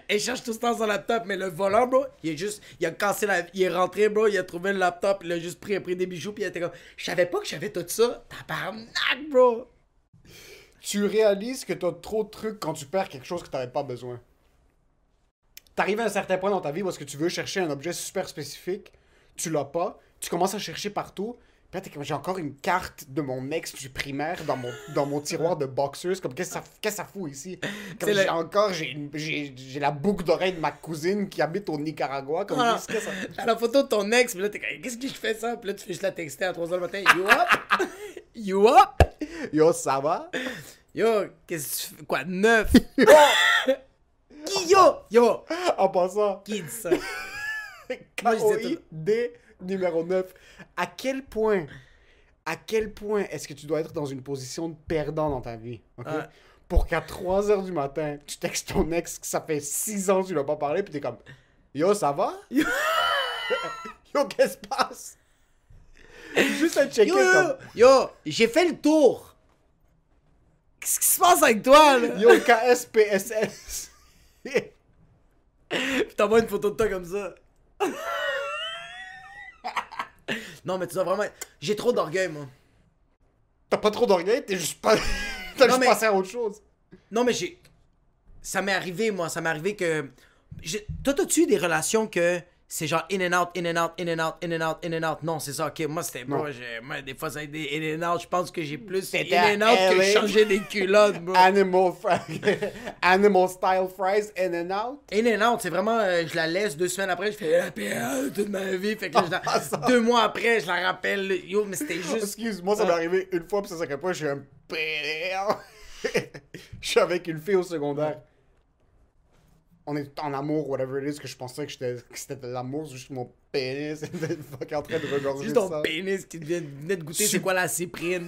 Elle cherche tout ce temps son laptop, mais le voleur, bro, il est juste. Il a cassé la. Il est rentré, bro, il a trouvé le laptop, il a juste pris des bijoux, puis il était comme. Je savais pas que j'avais tout ça. Tabarnak, bro. Tu réalises que t'as trop de trucs quand tu perds quelque chose que t'avais pas besoin. T'arrives à un certain point dans ta vie où est-ce que tu veux chercher un objet super spécifique, tu l'as pas, tu commences à chercher partout, là, t'es comme, j'ai encore une carte de mon ex du primaire dans mon tiroir de boxers. Comme, qu'est-ce que ça fout ici? Comme, j'ai la boucle d'oreille de ma cousine qui habite au Nicaragua. Comme, qu'est-ce que ça... T'as la photo de ton ex, puis là, t'es comme, qu'est-ce que je fais ça? Puis là, tu fais juste la texter à 3h du matin. You up? You up? Yo, ça va? Yo, qu'est-ce que tu fais? Quoi, 9? Qui, yo? En passant, Qui dit ça? KOID numéro 9. À quel point est-ce que tu dois être dans une position de perdant dans ta vie? Okay? Ouais. Pour qu'à 3h du matin, tu textes ton ex que ça fait 6 ans que tu lui as pas parlé, puis t'es comme, yo, ça va? Yo, qu'est-ce qui se passe? Juste à checker comme... Yo, j'ai fait le tour. Qu'est-ce qui se passe avec toi, là? Yo, KSPSS. Puis t'envoies une photo de toi comme ça. Non, mais tu dois vraiment... J'ai trop d'orgueil, moi. T'as pas trop d'orgueil, t'es juste pas... T'as juste passé à autre chose. Non, mais j'ai... Ça m'est arrivé, moi. Ça m'est arrivé que... Toi, t'as-tu eu des relations que c'est genre in and out, in and out, in and out, in and out, in and out? Non, c'est ça. OK, moi, c'était... Moi, des fois, ça a été in and out. Je pense que j'ai plus in and out que changer des culottes, bro. Animal style fries, in and out. In and out, c'est vraiment... je la laisse 2 semaines après, je fais la PA toute ma vie. Fait que là, 2 mois après, je la rappelle. Yo, mais c'était juste... Excuse-moi, ça m'est arrivé une fois, puis ça, c'est à quel point je suis un pédéant. Je suis avec une fille au secondaire. On est en amour, whatever it is, que je pensais que c'était de l'amour, c'est juste mon pénis était en train de regorger juste ton pénis qui venait de goûter c'est quoi la cyprine.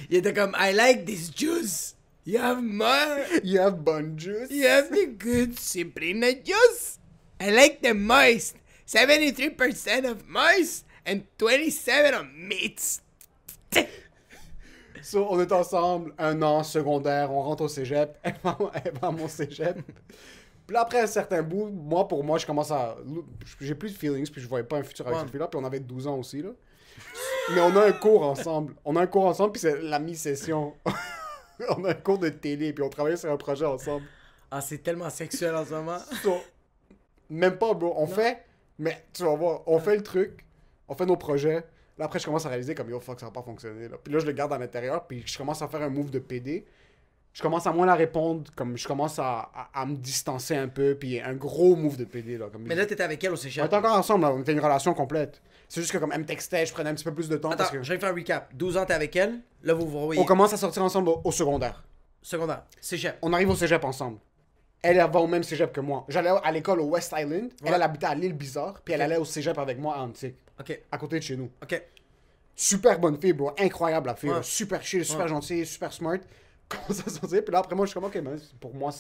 Il était comme, I like this juice. You have more. You have bun juice. You have the good cyprine juice. I like the moist. 73% of moist and 27 of meats. So, on est ensemble, 1 an, secondaire, on rentre au cégep, elle va à mon cégep. Puis là, après un certain bout, pour moi, je commence à... J'ai plus de feelings, puis je voyais pas un futur avec cette fille-là, puis on avait 12 ans aussi, là. Mais on a un cours ensemble. Puis c'est la mi-session. On a un cours de télé, puis on travaillait sur un projet ensemble. Ah, c'est tellement sexuel en ce moment. So, même pas, bro. On fait... Mais tu vas voir, on fait le truc, on fait nos projets. Là, après, je commence à réaliser comme, yo, fuck, ça va pas fonctionner. Là. Puis là, je le garde à l'intérieur, puis je commence à faire un move de PD. Je commence à moins la répondre, comme je commence à me distancer un peu, puis un gros move de PD. Là, comme mais là, t'étais avec elle au cégep. On était encore ensemble, là, on était une relation complète. C'est juste que comme elle me textait, je prenais un petit peu plus de temps. Attends, parce que... je vais faire un recap. 12 ans, t'es avec elle. Là, vous vous revoyez. On commence à sortir ensemble au secondaire. Secondaire. Cégep. On arrive au cégep ensemble. Elle va au même cégep que moi. J'allais à l'école au West Island. Ouais. Elle habitait à l'île Bizarre, puis elle allait au cégep avec moi à Antique. OK. À côté de chez nous. OK. Super bonne fille, bro. Incroyable, la fille. Super chill, super gentille, super smart. Comment ça se fait? Puis là, après, moi, je suis comme, OK, mais pour moi,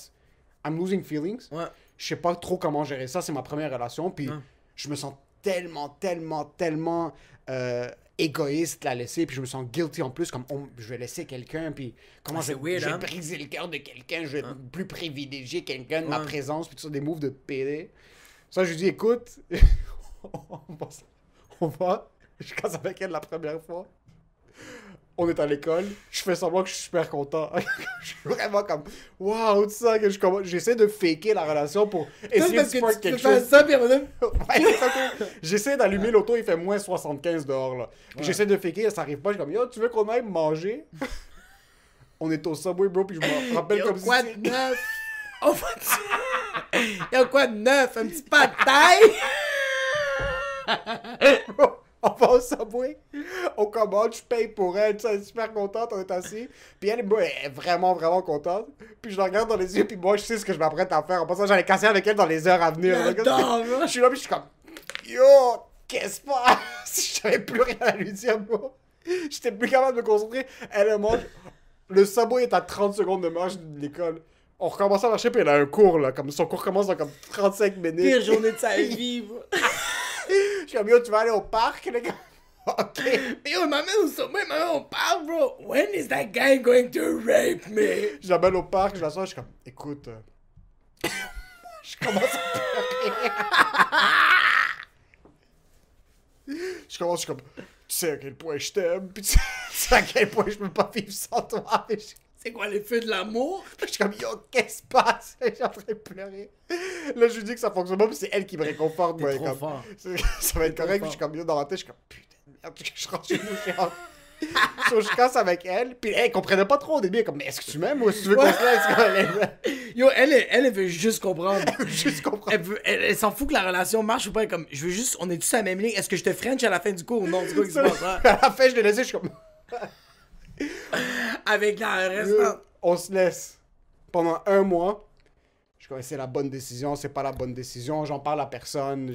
I'm losing feelings. Ouais. Je sais pas trop comment gérer ça. C'est ma première relation. Puis je me sens tellement égoïste de la laisser. Puis je me sens guilty en plus. Comme, je vais laisser quelqu'un. Puis comment je vais briser le cœur de quelqu'un. Je vais plus privilégier quelqu'un de ma présence. Puis tout ça, des moves de PD. Ça, je lui dis, écoute, on va. Je casse avec elle la première fois. On est à l'école. Je fais semblant que je suis super content. Je suis vraiment comme, waouh, tout ça. J'essaie de faker la relation pour essayer de spark quelque chose. Ça, puis j'essaie d'allumer l'auto, il fait moins 75 dehors. Là. J'essaie de faker, ça arrive pas. Je suis comme, yo, tu veux qu'on aille manger? On est au Subway, bro, puis je me rappelle comme quoi si... de neuf? Y'a quoi de neuf? Un petit pas de taille? On va au Subway, on commande, je paye pour elle, tu sais, elle est super contente, on est assis. Puis elle est vraiment contente. Puis je la regarde dans les yeux, puis moi, je sais ce que je m'apprête à faire. En passant, j'allais casser avec elle dans les heures à venir. Je suis là, puis je suis comme, yo, qu'est-ce que c'est? Je n'avais plus rien à lui dire, moi. J'étais plus capable de me concentrer. Elle mange. Le Subway est à 30 secondes de marche de l'école. On recommence à marcher, puis elle a un cours, là. Comme son cours commence dans comme 35 minutes. Pire journée de sa vie, je suis comme, yo, tu vas aller au parc, les gars? OK. Mais yo, m'amène au sommet, m'amène au parc, bro. When is that guy going to rape me? Je l'amène au parc, je l'assois, je suis comme, écoute, je commence à pleurer. Je suis comme, tu sais à quel point je t'aime, puis tu sais à quel point je peux pas vivre sans toi. C'est quoi les feux de l'amour? Puis je suis comme, yo, qu'est-ce qui se passe? Je suis en train de pleurer. Là, je lui dis que ça fonctionne pas, puis c'est elle qui me réconforte. Moi, trop comme, fort. ça va être T'es correct. trop Puis je suis comme, yo, dans ma tête, je suis comme, putain de merde, je rentre chez nous, je suis en... So, je casse avec elle, puis elle comprenait pas trop au début. Elle est comme, mais est-ce que tu m'aimes ou est-ce que tu veux qu'on se laisse? Yo, elle veut juste comprendre. Juste comprendre. Elle s'en fout que la relation marche ou pas. Elle est comme, je veux juste, on est tous à la même ligne. Est-ce que je te French à la fin du cours ou non? Du coup, qu'est-ce qui se passe? À la fin, je l'ai laissé, je suis comme, Avec la restante. on se laisse. Pendant 1 mois, je connais c'est la bonne décision, c'est pas la bonne décision, j'en parle à personne,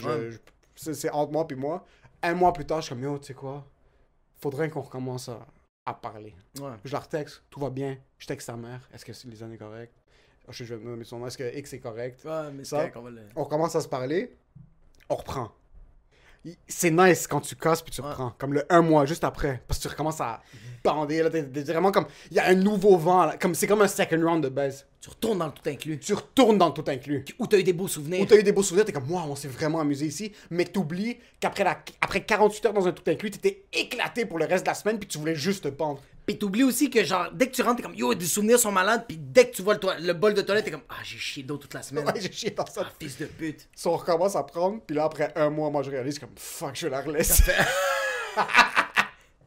c'est entre moi puis moi. 1 mois plus tard, je suis comme, yo, tu sais quoi? Faudrait qu'on recommence à parler. Ouais. Je la retexte, tout va bien, je texte sa mère, est-ce que les années correctes? Je vais me nommer son nom, est-ce que X est correct? Ouais, mais c'est Ça, correct, on va le... on commence à se parler, on reprend. C'est nice quand tu casses puis tu reprends. Comme le 1 mois juste après. Parce que tu recommences à bander. Là, t'es vraiment comme. Il y a un nouveau vent. Là, comme, c'est comme un second round de base. Tu retournes dans le tout inclus. Tu retournes dans le tout inclus. Où t'as eu des beaux souvenirs. Où t'as eu des beaux souvenirs. T'es comme, moi, on s'est vraiment amusé ici. Mais t'oublies qu'après après 48 heures dans un tout inclus, t'étais éclaté pour le reste de la semaine puis tu voulais juste te pendre. Pis t'oublies aussi que genre, dès que tu rentres, t'es comme, yo, des souvenirs sont malades. Pis dès que tu vois le bol de toilette, t'es comme, ah, j'ai chié d'eau toute la semaine. Ouais, j'ai chié dans ça. Ah, fils de pute. So, on recommence à prendre. Puis là, après 1 mois, moi, je réalise comme, fuck, je la relaisse. Fait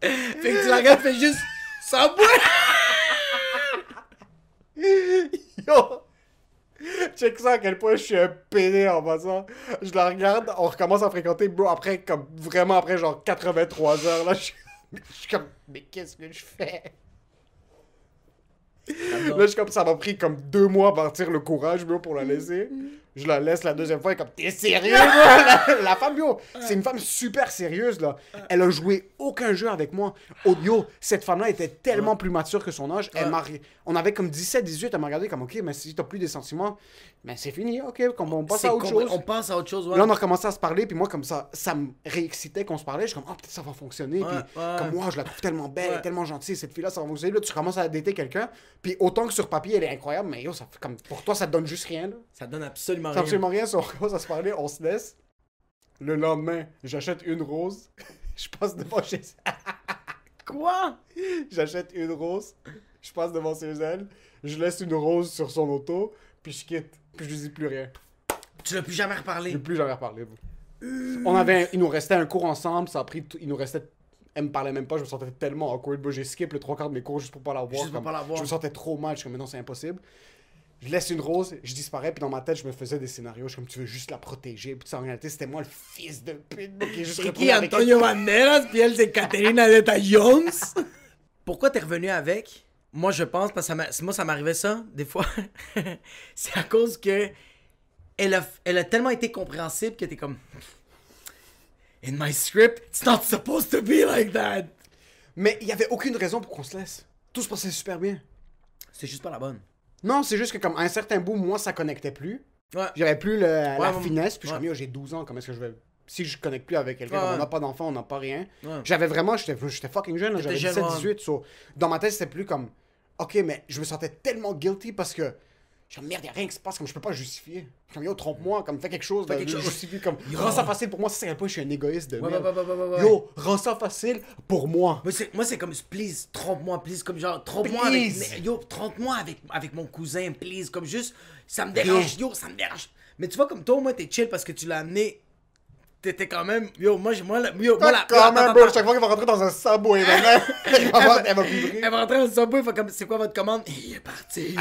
que tu la regardes, fais juste, ça boit. Yo! Check ça à quel point je suis un pédé en passant. Je la regarde, on recommence à fréquenter, bro, après, comme, vraiment après, genre, 83 heures, là, je suis comme, mais qu'est-ce que je fais? Là, je suis comme, ça m'a pris comme 2 mois à partir le courage, bro, pour la laisser. Je la laisse la deuxième fois, elle est comme, t'es sérieux, bro? La femme, yo, c'est une femme super sérieuse, là. Elle a joué aucun jeu avec moi. Oh, yo, cette femme-là était tellement plus mature que son âge. On avait comme 17, 18, elle m'a regardé comme, ok, mais si t'as plus des sentiments, mais c'est fini, ok, on passe à autre chose. On passe à autre chose, ouais. Là, on a recommencé à se parler, puis moi, comme ça me réexcitait qu'on se parlait. Je suis comme, ah, peut-être ça va fonctionner. Puis, comme moi, je la trouve tellement belle, elle est tellement gentille, cette fille-là, ça va fonctionner. Là, tu commences à dater quelqu'un, puis autant que sur papier, elle est incroyable, mais yo, ça fait comme, pour toi, ça te donne juste rien, là. Ça donne absolument Ça rien. absolument rien, si on commence à se parler, on se laisse. Le lendemain, j'achète une rose. Je passe devant chez elle. Quoi? J'achète une rose. Je passe devant chez elle. Je laisse une rose sur son auto, puis je quitte. Puis je lui dis plus rien. Tu l'as plus jamais Je reparlé. n'ai plus jamais reparlé. Il nous restait un cours ensemble, ça a pris. Il nous restait. Elle me parlait même pas, je me sentais tellement awkward. J'ai skip le 3/4 de mes cours juste pour pas la voir. Juste pour pas la voir. Je me sentais trop mal, je suis comme, mais non, c'est impossible. Je laisse une rose, je disparais, puis dans ma tête, je me faisais des scénarios. Je suis comme, tu veux juste la protéger. Puis en réalité, c'était moi le fils de pute qui est juste C'est retourné qui, avec Antonio Banderas, puis elle, c'est Caterina Zeta Jones? Pourquoi t'es revenu avec? Moi, je pense, parce que moi, ça m'arrivait ça, des fois. C'est à cause que elle a tellement été compréhensible que t'es comme... In my script, it's not supposed to be like that. Mais il y avait aucune raison pour qu'on se laisse. Tout se passait super bien. C'est juste pas la bonne. Non, c'est juste que comme à un certain bout, moi, ça connectait plus. Ouais. J'avais plus la Ouais, finesse, puis je suis ouais. comme, yo, j'ai 12 ans, comment est-ce que je vais... Si je connecte plus avec quelqu'un, Ouais, comme on ouais. n'a pas d'enfant, on n'a pas rien. Ouais. J'avais vraiment, j'étais fucking jeune, là, j'avais T'étais 17, jeune, 18, so, dans ma tête, c'était plus comme, ok, mais je me sentais tellement guilty parce que, je suis comme, merde, y'a rien qui se passe, comme je peux pas justifier. Je suis comme, yo, trompe-moi, comme, fais quelque chose, Fais là, quelque chose. justifie, comme, Yo. rends ça facile pour moi, c'est à quel point je suis un égoïste de Ouais, merde. ouais. Yo, rends ça facile pour moi. Moi, c'est comme, please, trompe-moi, please, comme genre, trompe-moi Please. avec... Yo, trompe-moi avec mon cousin, please, comme juste, ça me dérange, yo, ça me dérange. Mais tu vois, comme toi, au moins, t'es chill parce que tu l'as amené, t'étais quand même, yo, moi, Quand même, bro, chaque fois qu'elle va rentrer dans un subway, maintenant, elle va vibrer. Elle va rentrer dans le subway, il faut comme, c'est quoi votre commande? Et il est parti.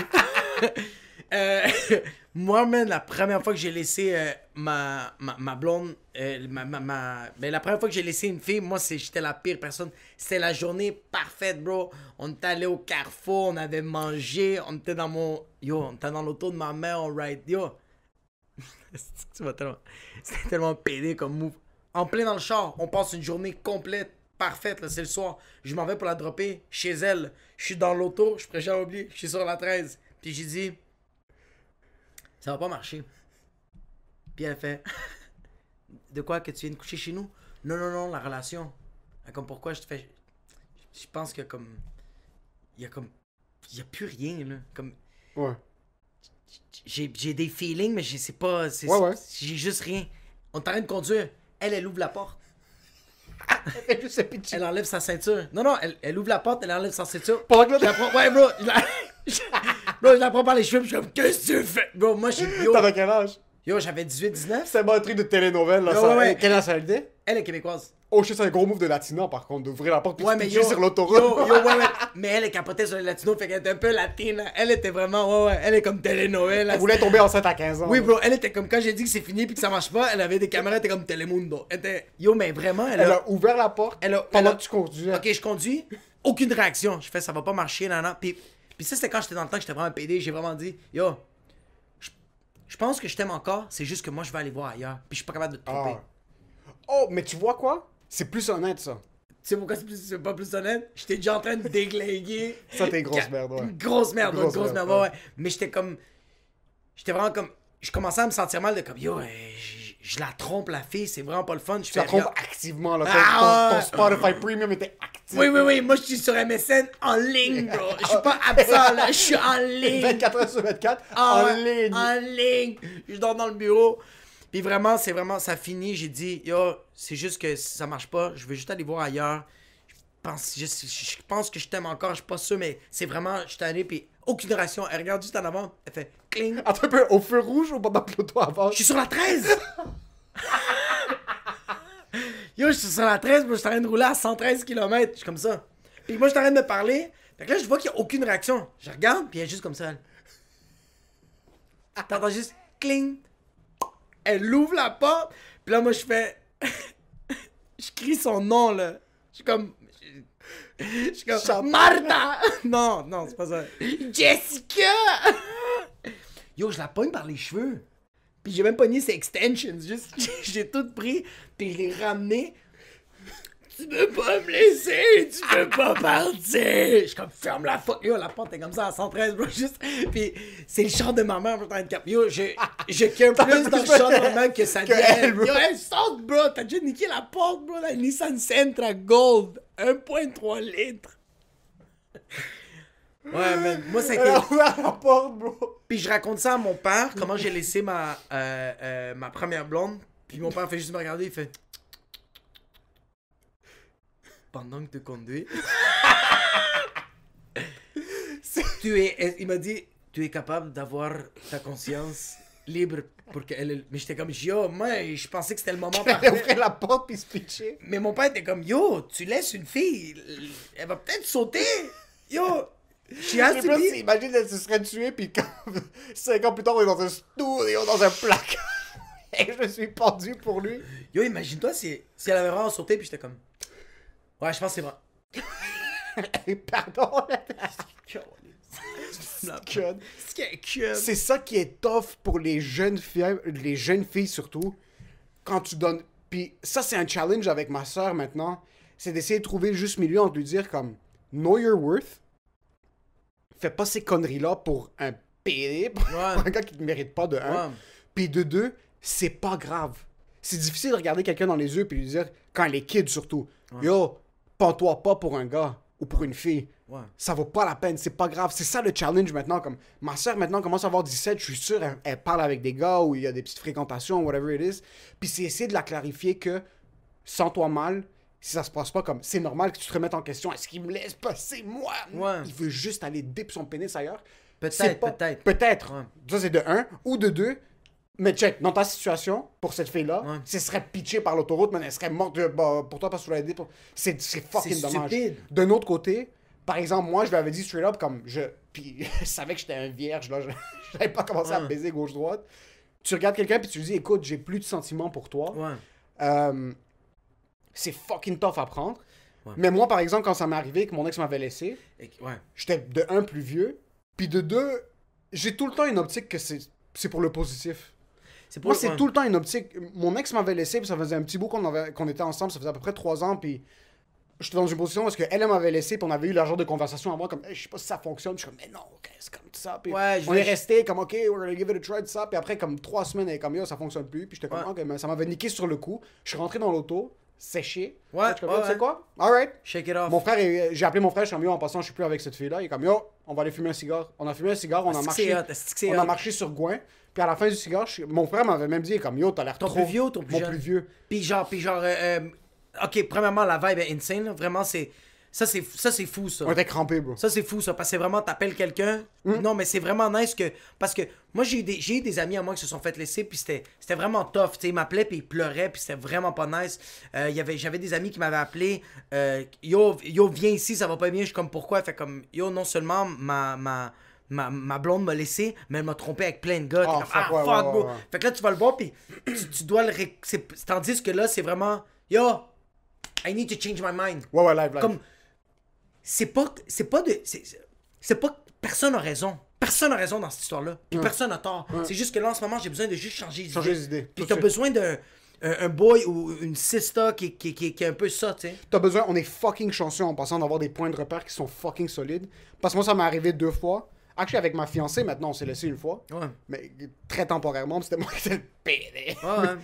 Moi, man, la première fois que j'ai laissé ma blonde, ben, la première fois que j'ai laissé une fille, moi, j'étais la pire personne. C'était la journée parfaite, bro. On était allé au Carrefour, on avait mangé, on était dans on était dans l'auto de ma mère, on ride, yo. C'était tellement pédé comme move. En plein dans le char, on passe une journée complète, parfaite, là, c'est le soir. Je m'en vais pour la dropper chez elle. Je suis dans l'auto, je suis prêt à oublier, je suis sur la 13. Puis j'ai dit, ça va pas marcher. Puis elle fait, de quoi, que tu viens de coucher chez nous? Non, la relation. Comme pourquoi je te fais... Je pense que comme... Il y a plus rien, là. Comme... Ouais. J'ai des feelings, mais je sais pas. Ouais. J'ai juste rien. On est en train de conduire. Elle ouvre la porte. Elle fait juste se pitcher. Elle enlève sa ceinture. Non, non, elle ouvre la porte, elle enlève sa ceinture. Pendant que Je la prends, ouais, bro. Bro, je la prends par les cheveux, puis je suis comme, qu'est-ce que tu fais? Bro, moi, je suis. Yo, T'avais quel âge? yo j'avais 18-19. C'est pas un truc de télénovelle, là. Ouais, Ça. ouais. Quelle nationalité? Elle est québécoise. Oh, je sais, c'est un gros move de Latina, par contre, d'ouvrir la porte puis Ouais, de mais pitcher yo, sur l'autoroute. ouais. Mais elle est capotait sur les latinos, fait qu'elle était un peu latine. Elle était vraiment, ouais. Elle est comme Telenovela. Elle voulait tomber enceinte à 15 ans. Oui, bro, elle était comme quand j'ai dit que c'est fini puis que ça marche pas, elle avait des caméras, elle était comme Telemundo. Elle était. Yo, mais vraiment, Elle a ouvert la porte pendant que tu conduisais. Ok, je conduis, aucune réaction. Je fais, ça va pas marcher, nan. Puis ça, c'était quand j'étais dans le temps que j'étais vraiment PD, j'ai vraiment dit, yo, je pense que je t'aime encore, c'est juste que moi, je vais aller voir ailleurs. Puis je suis pas capable de te tromper. Ah. Oh, mais tu vois quoi? C'est plus honnête, ça. Tu sais pourquoi c'est pas plus honnête? J'étais déjà en train de déglinguer. Ça, t'es grosse merde, ouais. Une grosse merde, Grosse une grosse merde, merde, ouais. ouais. Mais j'étais comme. J'étais vraiment comme. Je commençais à me sentir mal de comme, yo, je la trompe, la fille, c'est vraiment pas le fun. Je Tu la fais, trompes regarde. activement, là. Ah, Ton Spotify Premium était actif. Oui, moi je suis sur MSN en ligne, bro. Je suis pas absent, là, je suis en ligne. 24 heures sur 24, Ah en ouais, ligne. En ligne. Je dors dans le bureau. Puis vraiment, c'est vraiment, ça finit. J'ai dit, yo, c'est juste que ça marche pas. Je veux juste aller voir ailleurs. Je pense que je t'aime encore. Je suis pas sûr, mais c'est vraiment, je suis allé. Puis aucune réaction. Elle regarde juste en avant. Elle fait cling. Attends un peu, au feu rouge ou pendant que l'auto avance? Je suis sur la 13. Yo, je suis sur la 13, moi, je suis en train de rouler à 113 km. Je suis comme ça. Puis moi, je suis en train de me parler. Fait que là, je vois qu'il n'y a aucune réaction. Je regarde, puis elle est juste comme ça. T'entends juste cling. Elle ouvre la porte. Puis là, moi, je fais. Je crie son nom, là. Je suis comme. Je suis comme. Martha! Non, c'est pas ça. Jessica! Yo, je la pogne par les cheveux. Puis j'ai même pogné ses extensions. Juste, j'ai tout pris. Puis je l'ai ramené. Tu peux pas me laisser, tu peux pas partir. Je suis comme, ferme la fuck. Yo, la porte est comme ça à 113, bro. Juste. Puis c'est le char de ma mère, bro. Yo, je care plus dans le char de ma mère que ça elle, bro. Yo, elle saute, bro. T'as déjà niqué la porte, bro. La Nissan Sentra Gold. 1.3 litres. Ouais, man. Moi, ça a Elle a été. ouvert la porte, bro. Puis je raconte ça à mon père, comment j'ai laissé ma première blonde. Puis mon père fait juste me regarder, il fait. Pendant que tu conduis. Il m'a dit, tu es capable d'avoir ta conscience libre pour qu'elle. Mais j'étais comme, yo, moi, je pensais que c'était le moment Elle parfait. ouvrait la porte puis se pitchait. Mais mon père était comme, yo, tu laisses une fille, elle va peut-être sauter. Yo, she has Je to sais pas si, be. imagine, elle se serait tuée puis 5 ans plus tard, on est dans un studio, dans un placard. Et je me suis pendu pour lui. Yo, imagine-toi si elle avait vraiment sauté, puis j'étais comme. Ouais, je pense que c'est vrai. Pardon. C'est C'est ça qui est tough pour les jeunes filles surtout, quand tu donnes... Puis ça, c'est un challenge avec ma soeur maintenant, c'est d'essayer de trouver le juste milieu entre lui dire comme, know your worth, fais pas ces conneries-là pour un PD, pour un gars qui te mérite pas de un, puis de deux, c'est pas grave. C'est difficile de regarder quelqu'un dans les yeux puis lui dire, quand elle est kid surtout, yo, pends-toi pas pour un gars ou pour une fille. Ouais. Ça vaut pas la peine, c'est pas grave. C'est ça le challenge maintenant. Comme ma soeur maintenant commence à avoir 17, je suis sûr, elle parle avec des gars où il y a des petites fréquentations, whatever it is. Puis c'est essayer de la clarifier que, sens-toi mal, si ça se passe pas comme, c'est normal que tu te remettes en question. Est-ce qu'il me laisse passer, moi? Ouais. Il veut juste aller dip son pénis ailleurs. Peut-être, C'est pas- peut-être. Peut-être. Ouais. Ça, c'est de un. Ou de deux. Mais check, dans ta situation, pour cette fille-là, Ouais. ce serait pitché par l'autoroute, mais elle serait morte pour toi parce que tu l'as aidé. C'est fucking C'est dommage. stupide. D'un autre côté, par exemple, moi, je lui avais dit straight up, comme puis je savais que j'étais un vierge, là, je n'avais pas commencé à me baiser gauche-droite. Tu regardes quelqu'un, puis tu lui dis, écoute, j'ai plus de sentiments pour toi. Ouais. C'est fucking tough à prendre. Ouais. Mais moi, par exemple, quand ça m'est arrivé que mon ex m'avait laissé, Ouais. j'étais de un plus vieux, puis de deux, j'ai tout le temps une optique que c'est pour le positif. C'est Moi, c'est tout le temps une optique. Mon ex m'avait laissé, puis ça faisait un petit bout qu'on était ensemble, ça faisait à peu près 3 ans, puis j'étais dans une position parce qu'elle m'avait laissé, puis on avait eu le genre de conversation avant, comme, hey, je sais pas si ça fonctionne. Je suis comme, mais non, ok, c'est comme ça. Puis Ouais, on est resté comme, ok, we're gonna give it a try, tout ça. Puis après, comme 3 semaines, elle est comme, yo, ça fonctionne plus. Puis j'étais comme, ok, mais ça m'avait niqué sur le coup. Je suis rentré dans l'auto, séché. Ouais, Je suis comme, ouais, yo, tu sais ouais. quoi? Alright. Shake it off. Mon frère, j'ai appelé mon frère, je suis comme, yo, en passant, je suis plus avec cette fille-là. Il est comme, yo, on va aller fumer un cigare. On a fumé un cigare, on a marché. On a marché sur Gouin. Puis à la fin du cigare, mon frère m'avait même dit, comme, yo, t'as l'air Ton trop... plus vieux ou ton plus Mon jeune? plus vieux. Puis genre, Ok, premièrement, la vibe est insane, là. Vraiment, c'est... Ça, c'est fou, ça. On était crampés, bro. Ça, c'est fou, ça, parce que c'est vraiment, t'appelles quelqu'un. Non, mais c'est vraiment nice que... Parce que moi, j'ai eu des amis à moi qui se sont fait laisser, puis c'était vraiment tough. Tu sais, ils m'appelaient, puis ils pleuraient, puis c'était vraiment pas nice. J'avais des amis qui m'avaient appelé. Yo, viens ici, ça va pas bien. Je suis comme, pourquoi? Fait comme, yo, non seulement ma blonde m'a laissé, mais elle m'a trompé avec plein de gars. T'es Oh, comme, fuck, ouais, ouais, bro. ouais. Fait que là, tu vas le voir, puis tu dois le... Tandis que là, c'est vraiment, yo, I need to change my mind. Ouais, live. Comme, c'est pas personne n'a raison. Personne n'a raison dans cette histoire-là. Puis personne n'a tort. C'est juste que là, en ce moment, j'ai besoin de juste changer d'idée. Changer d'idée. Puis Tout t'as de besoin d'un un boy ou une sister qui est un peu ça, tu sais. T'as besoin, on est fucking chanceux en passant d'avoir des points de repère qui sont fucking solides. Parce que moi, ça m'est arrivé 2 fois. Actually, avec ma fiancée, maintenant, on s'est laissé une fois. Ouais. Mais très temporairement, c'était moi qui étais le pédé. Ouais.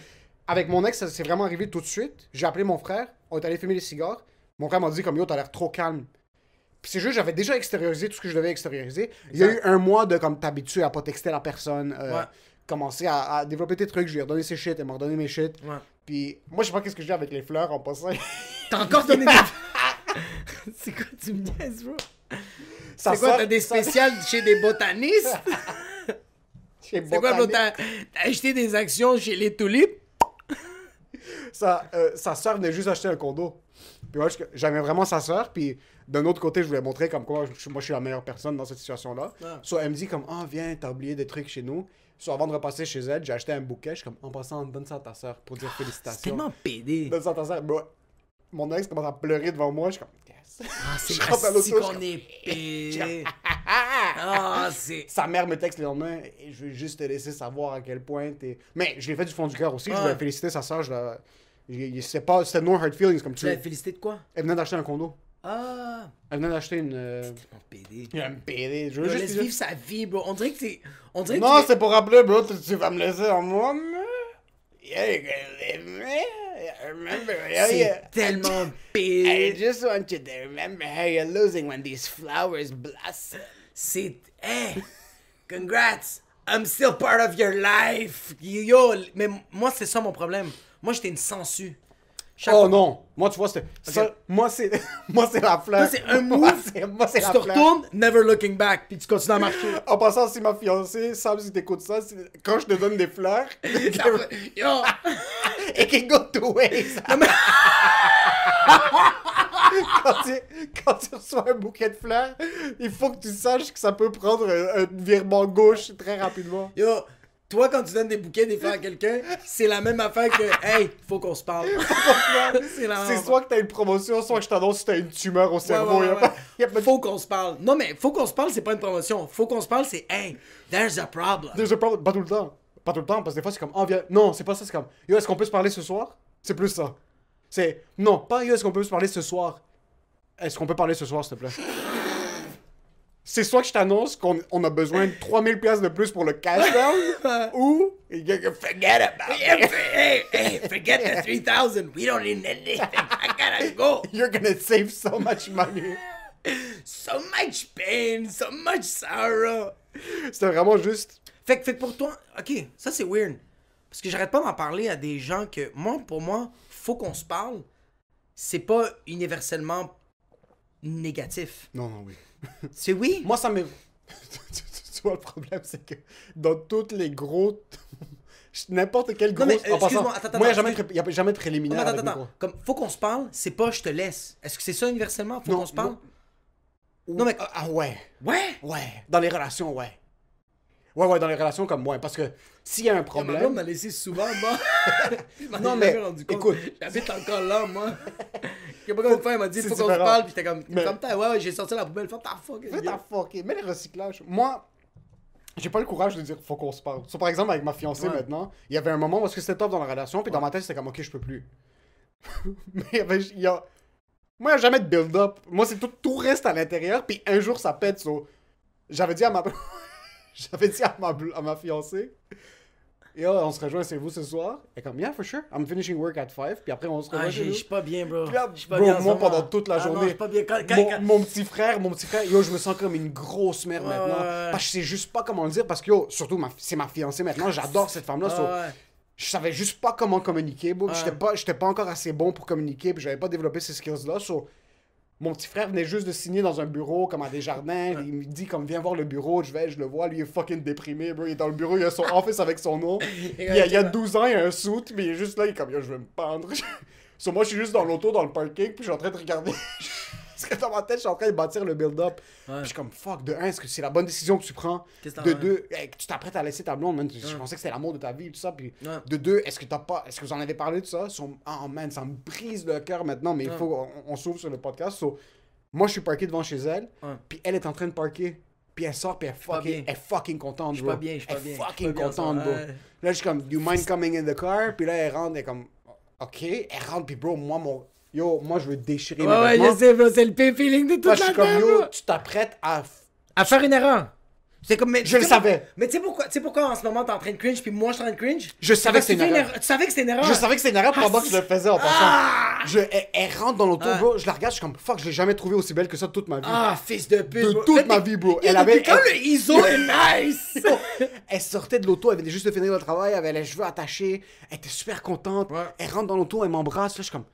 Avec mon ex, ça s'est vraiment arrivé tout de suite. J'ai appelé mon frère, on est allé fumer des cigares. Mon frère m'a dit comme yo, t'as l'air trop calme. Puis c'est juste, j'avais déjà extériorisé tout ce que je devais extérioriser. Il y a eu un mois de comme t'habituer à pas texter la personne, commencer à développer tes trucs. Je lui ai redonné ses shit, elle m'a redonné mes shit. Ouais. Puis moi, je sais pas qu'est-ce que j'ai avec les fleurs en passant. T'as encore donné des... C'est quoi, tu me niaises, bro? C'est quoi, t'as des spéciales chez des botanistes? C'est quoi, bro, t'as acheté des actions chez les tulipes? Sa soeur venait juste acheter un condo. Puis moi, j'aimais vraiment sa soeur. Puis d'un autre côté, je voulais montrer comme quoi moi, je suis la meilleure personne dans cette situation-là. Ah. So, elle me dit comme, ah, viens, t'as oublié des trucs chez nous. So, avant de repasser chez elle, j'ai acheté un bouquet. Je suis comme, en passant, donne ça à ta soeur pour dire félicitations. C'est tellement pédé. Donne ça à ta soeur. Mon ex commence à pleurer devant moi. Je suis comme, yes. Ah, c'est Je rentre à l'auto, si je qu'on suis est pédé. Ah, c'est... Sa mère me texte le lendemain et je veux juste te laisser savoir à quel point t'es. Mais je l'ai fait du fond du cœur aussi. Je voulais féliciter sa soeur. C'était no hard feelings comme Tu l'as félicité de quoi? Elle venait d'acheter un condo. Ah, Elle venait d'acheter une. c'est tellement pédé. Un PD. Je Yo, veux laisse juste. vivre sa vie, bro. On dirait que c'est... On dirait Non, que c'est pour rappeler, bro. Tu vas me laisser en moi. Yeah, you're gonna leave me. I remember. c'est tellement I pédé. just want you to remember how you're losing when these flowers blossom. C'est... Hey, congrats. I'm still part of your life. Yo, mais moi, c'est ça mon problème. Moi, j'étais une sangsue. Oh non! Moi, tu vois, c'était. Ça, moi, c'est la fleur. Toi, c'est un move. Moi, c'est Tu la te fleur. retournes, never looking back, puis tu continues à marcher. En passant, si ma fiancée, Sam, si t'écoutes ça, quand je te donne des fleurs, Yo! it can go two ways. Quand tu reçois un bouquet de fleurs, il faut que tu saches que ça peut prendre un virement gauche très rapidement. Yo! Toi, quand tu donnes des bouquets des fleurs à quelqu'un, c'est la même affaire que hey, faut qu'on se parle. C'est la même C'est affaire. soit que t'as une promotion, soit que je t'annonce que t'as une tumeur au cerveau. Ouais. Y a pas de... Faut qu'on se parle. Non, mais faut qu'on se parle, c'est pas une promotion. Faut qu'on se parle, c'est hey, there's a problem. There's a problem. Pas tout le temps. Pas tout le temps, parce que des fois, c'est comme, oh, viens. Non, c'est pas ça, c'est comme, yo, est-ce qu'on peut se parler ce soir? C'est plus ça. C'est, non, pas yo, est-ce qu'on peut se parler ce soir? Est-ce qu'on peut parler ce soir, s'il te plaît? C'est soit que je t'annonce qu'on a besoin de 3000 pièces de plus pour le cash down, ou forget about it. Hey, forget the 3000. We don't need anything. I gotta go. You're gonna save so much money. So much pain, so much sorrow. C'était vraiment juste... Fait que pour toi, ok, ça c'est weird. Parce que j'arrête pas d'en parler à des gens que, pour moi, faut qu'on se parle. C'est pas universellement négatif. Non, oui. C'est oui. Moi, ça m'est... tu vois, le problème, c'est que dans toutes les gros... N'importe quel gros... mais, en passant, excuse-moi, attends, moi, il n'y a jamais de préliminaire Non, mais avec mes attends. gros. Comme, faut qu'on se parle, c'est pas je te laisse. Est-ce que c'est ça universellement? Faut Non, qu'on se parle? non. Non, mais. Ah ouais. Ouais! Ouais. Dans les relations, ouais. Ouais, dans les relations comme moi. Parce que s'il y a un Ma problème... blonde m'a laissé souvent, moi. Je m'en Non, ai mais, jamais rendu compte. écoute. J'habite encore là, moi. Il y a pas combien de fois, elle m'a dit, C'est faut qu'on se différent. parle, puis j'étais comme, Mais- ouais, j'ai sorti la poubelle, fais ta fuck. Fais ta fuck. Mais les recyclages... Moi, j'ai pas le courage de dire faut qu'on se parle. So, par exemple, avec ma fiancée Ouais. maintenant, il y avait un moment où c'était top dans la relation, puis dans ma tête, c'était comme, ok, je peux plus. Mais il y a... Moi, il n'y a jamais de build-up. Moi, c'est tout reste à l'intérieur, puis un jour, ça pète. So... J'avais dit à ma... à ma fiancée, et on se rejoint chez vous ce soir. Elle est comme, yeah, for sure. I'm finishing work at 5, puis après, on se rejoint Ah, chez je nous. suis pas bien, bro. Puis là, Je suis pas bro, bien en ce moi, moment. pendant toute la Ah non, journée, je suis pas bien. mon petit frère, yo, je me sens comme une grosse mère maintenant. ouais. Parce que je sais juste pas comment le dire, parce que, yo, surtout, c'est ma fiancée maintenant, j'adore cette femme-là. So, Ouais. Je savais juste pas comment communiquer, bro. Ouais. J'étais pas encore assez bon pour communiquer, puis j'avais pas développé ces skills-là. So, mon petit frère venait juste de signer dans un bureau, comme à Desjardins. Il me dit, comme, viens voir le bureau. Je le vois. Lui, il est fucking déprimé, bro. Il est dans le bureau, il a son office avec son nom. Il y a 12 ans, il a un suit, mais il est juste là, il est comme, yo, je vais me pendre. So, moi, je suis juste dans l'auto, dans le parking, puis je suis en train de regarder. Parce que dans ma tête, je suis en train de bâtir le build-up. Puis je suis comme, fuck, de un, est-ce que c'est la bonne décision que tu prends? De deux, que tu t'apprêtes à laisser ta blonde, man. Je pensais que c'était l'amour de ta vie, tout ça. Puis de deux, est-ce que vous en avez parlé de ça? Oh man, ça me brise le cœur maintenant, mais il faut qu'on s'ouvre sur le podcast. So, moi, je suis parké devant chez elle, puis elle est en train de parker. Puis elle sort, puis elle est fucking contente, bro. Je suis pas bien. Elle est fucking contente, bro. Là, je suis comme, you mind coming in the car? Puis là, elle rentre, elle est comme, ok. Elle rentre, puis bro, moi, je veux déchirer mes vêtements. Ouais, je sais, bro, c'est le pire feeling de toute Là, la je suis comme, vie, yo, bro. tu t'apprêtes à... À faire une erreur. C'est comme, Je le savais. Mais tu sais pourquoi en ce moment t'es en train de cringe puis moi je suis en train de cringe? Je savais que c'était une erreur. Tu savais que c'était une erreur? Je savais que c'était une erreur pendant que je le faisais en passant. Elle rentre dans l'auto, bro. Je la regarde, je suis comme, fuck, je l'ai jamais trouvé aussi belle que ça de toute ma vie. Ah, fils de pute. De bro. toute ma vie, bro. Elle Depuis avait. quand le ISO est nice? Elle sortait de l'auto, elle venait juste de finir le travail, elle avait les cheveux attachés, elle était super contente. Ouais. Elle rentre dans l'auto, elle m'embrasse, là, je suis comme.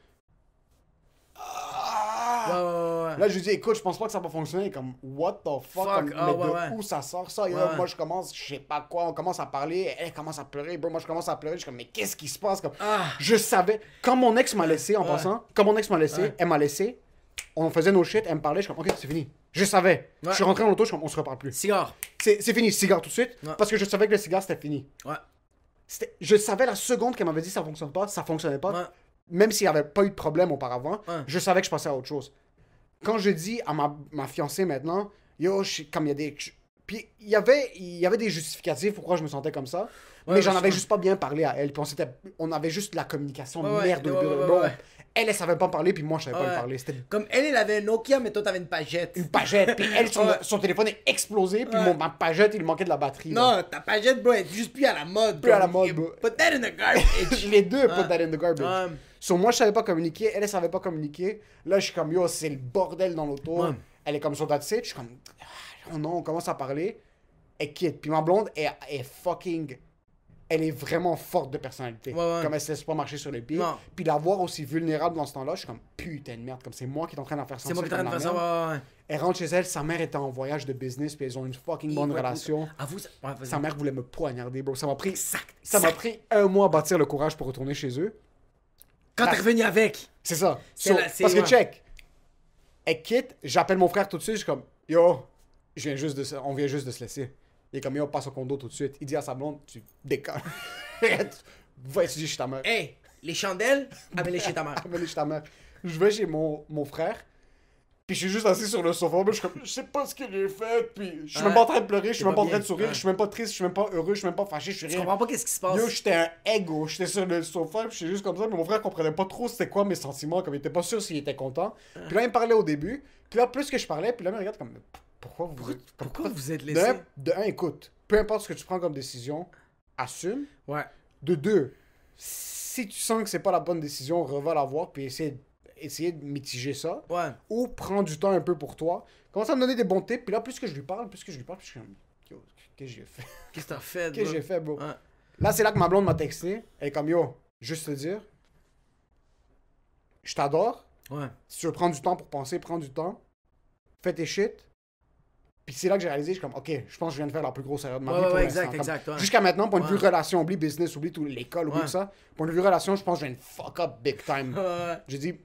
Ouais. Là, je lui dis, écoute, je pense pas que ça va fonctionner. Comme, what the fuck? Comme, mais de où ça sort ça? Et là, moi, je commence, je sais pas quoi, on commence à parler, elle commence à pleurer, bro. Moi, je commence à pleurer, je suis comme, mais qu'est-ce qui se passe? Comme, je savais. Quand mon ex m'a laissé, en passant, quand mon ex m'a laissé, elle m'a laissé, on faisait nos shit, elle me parlait, je suis comme, ok, c'est fini. Je savais. Je suis rentré dans l'auto, je suis comme, on se reparle plus. Cigare. C'est fini, cigare tout de suite, parce que je savais que le cigare, c'était fini. Ouais. Je savais la seconde qu'elle m'avait dit ça fonctionne pas, ça fonctionnait pas. Ouais. Même s'il n'y avait pas eu de problème auparavant, Ouais. je savais que je passais à autre chose. Quand je dis à ma fiancée maintenant, yo, comme il y a des... Puis il y avait des justificatifs pourquoi je me sentais comme ça, mais j'en avais juste pas bien parlé à elle. Puis on avait juste la communication merde. Elle savait pas parler, puis moi, je savais pas lui parler. C'était Comme elle avait un Nokia, mais toi, t'avais une pagette. une pagette, puis elle, son téléphone est explosé, puis ma pagette, il manquait de la batterie. là. Non, ta pagette, bro, elle est juste plus à la mode. Plus à la mode, bro. Put that in the garbage. Les deux put that in the garbage. Ouais. So, moi, je savais pas communiquer, elle savait pas communiquer. Là, je suis comme, yo, c'est le bordel dans l'auto. Ouais. Elle est comme sur that seat. Je suis comme, oh non, on commence à parler. Elle quitte. Puis ma blonde est fucking... Elle est vraiment forte de personnalité. Ouais. Comme elle se laisse pas marcher sur les pieds. Non. Puis la voir aussi vulnérable dans ce temps-là, je suis comme, putain de merde. Comme c'est moi qui est en train de la faire C'est sentir moi qui t'en train de comme faire la ça, merde. ouais. Elle rentre chez elle, sa mère était en voyage de business, puis ils ont une fucking bonne relation. À vous, ouais, vas-y. Sa mère voulait me poignarder, bro. Ça m'a pris Exact. pris 1 mois à bâtir le courage pour retourner chez eux. Quand t'es revenu avec. C'est ça. C'est Parce que ouais. check, elle quitte, j'appelle mon frère tout de suite, je suis comme, yo, on vient juste de se laisser. Il est comme, yo, passe au condo tout de suite. Il dit à sa blonde, tu décolles. Va étudier chez ta mère. Hey, les chandelles, amène-les chez ta mère. Amène-les chez ta mère. Je vais chez mon frère, puis je suis juste assis sur le sofa, puis je suis comme, je sais pas ce que j'ai fait, puis je suis même pas en train de pleurer, je suis même pas en train de sourire, je suis même pas triste, je suis même pas heureux, je suis même pas fâché, je suis Je rien. comprends pas qu'est-ce qui se passe. Yo, j'étais un ego, j'étais sur le sofa, puis j'étais juste comme ça, mais mon frère comprenait pas trop c'était quoi mes sentiments, comme il était pas sûr s'il était content. Puis là, il me parlait au début, puis là, plus que je parlais, puis là, il me regarde comme, pourquoi vous êtes laissé? De un, écoute, peu importe ce que tu prends comme décision, assume. Ouais. De deux, si tu sens que c'est pas la bonne décision, reva la voir, puis essayer de mitiger ça. Ouais. Ou prends du temps un peu pour toi. Commence à me donner des bons tips, puis là, plus que je lui parle, puis je suis comme, yo, qu'est-ce que j'ai fait? Qu'est-ce que t'as fait, Qu'est-ce que j'ai fait, bro? Ouais. Là, c'est là que ma blonde m'a texté. Elle est comme, yo, juste te dire, je t'adore. Ouais. Si tu veux prendre du temps pour penser, prends du temps. Fais tes shit. Puis c'est là que j'ai réalisé, je suis comme, ok, je pense que je viens de faire la plus grosse erreur de ma vie pour l'instant. exact. Ouais. Jusqu'à maintenant, point de vue relation, oublie business, oublie tout l'école, oublie Ouais. tout ça. Point de vue relation, je pense que je viens de fuck up big time. Ouais. J'ai dit,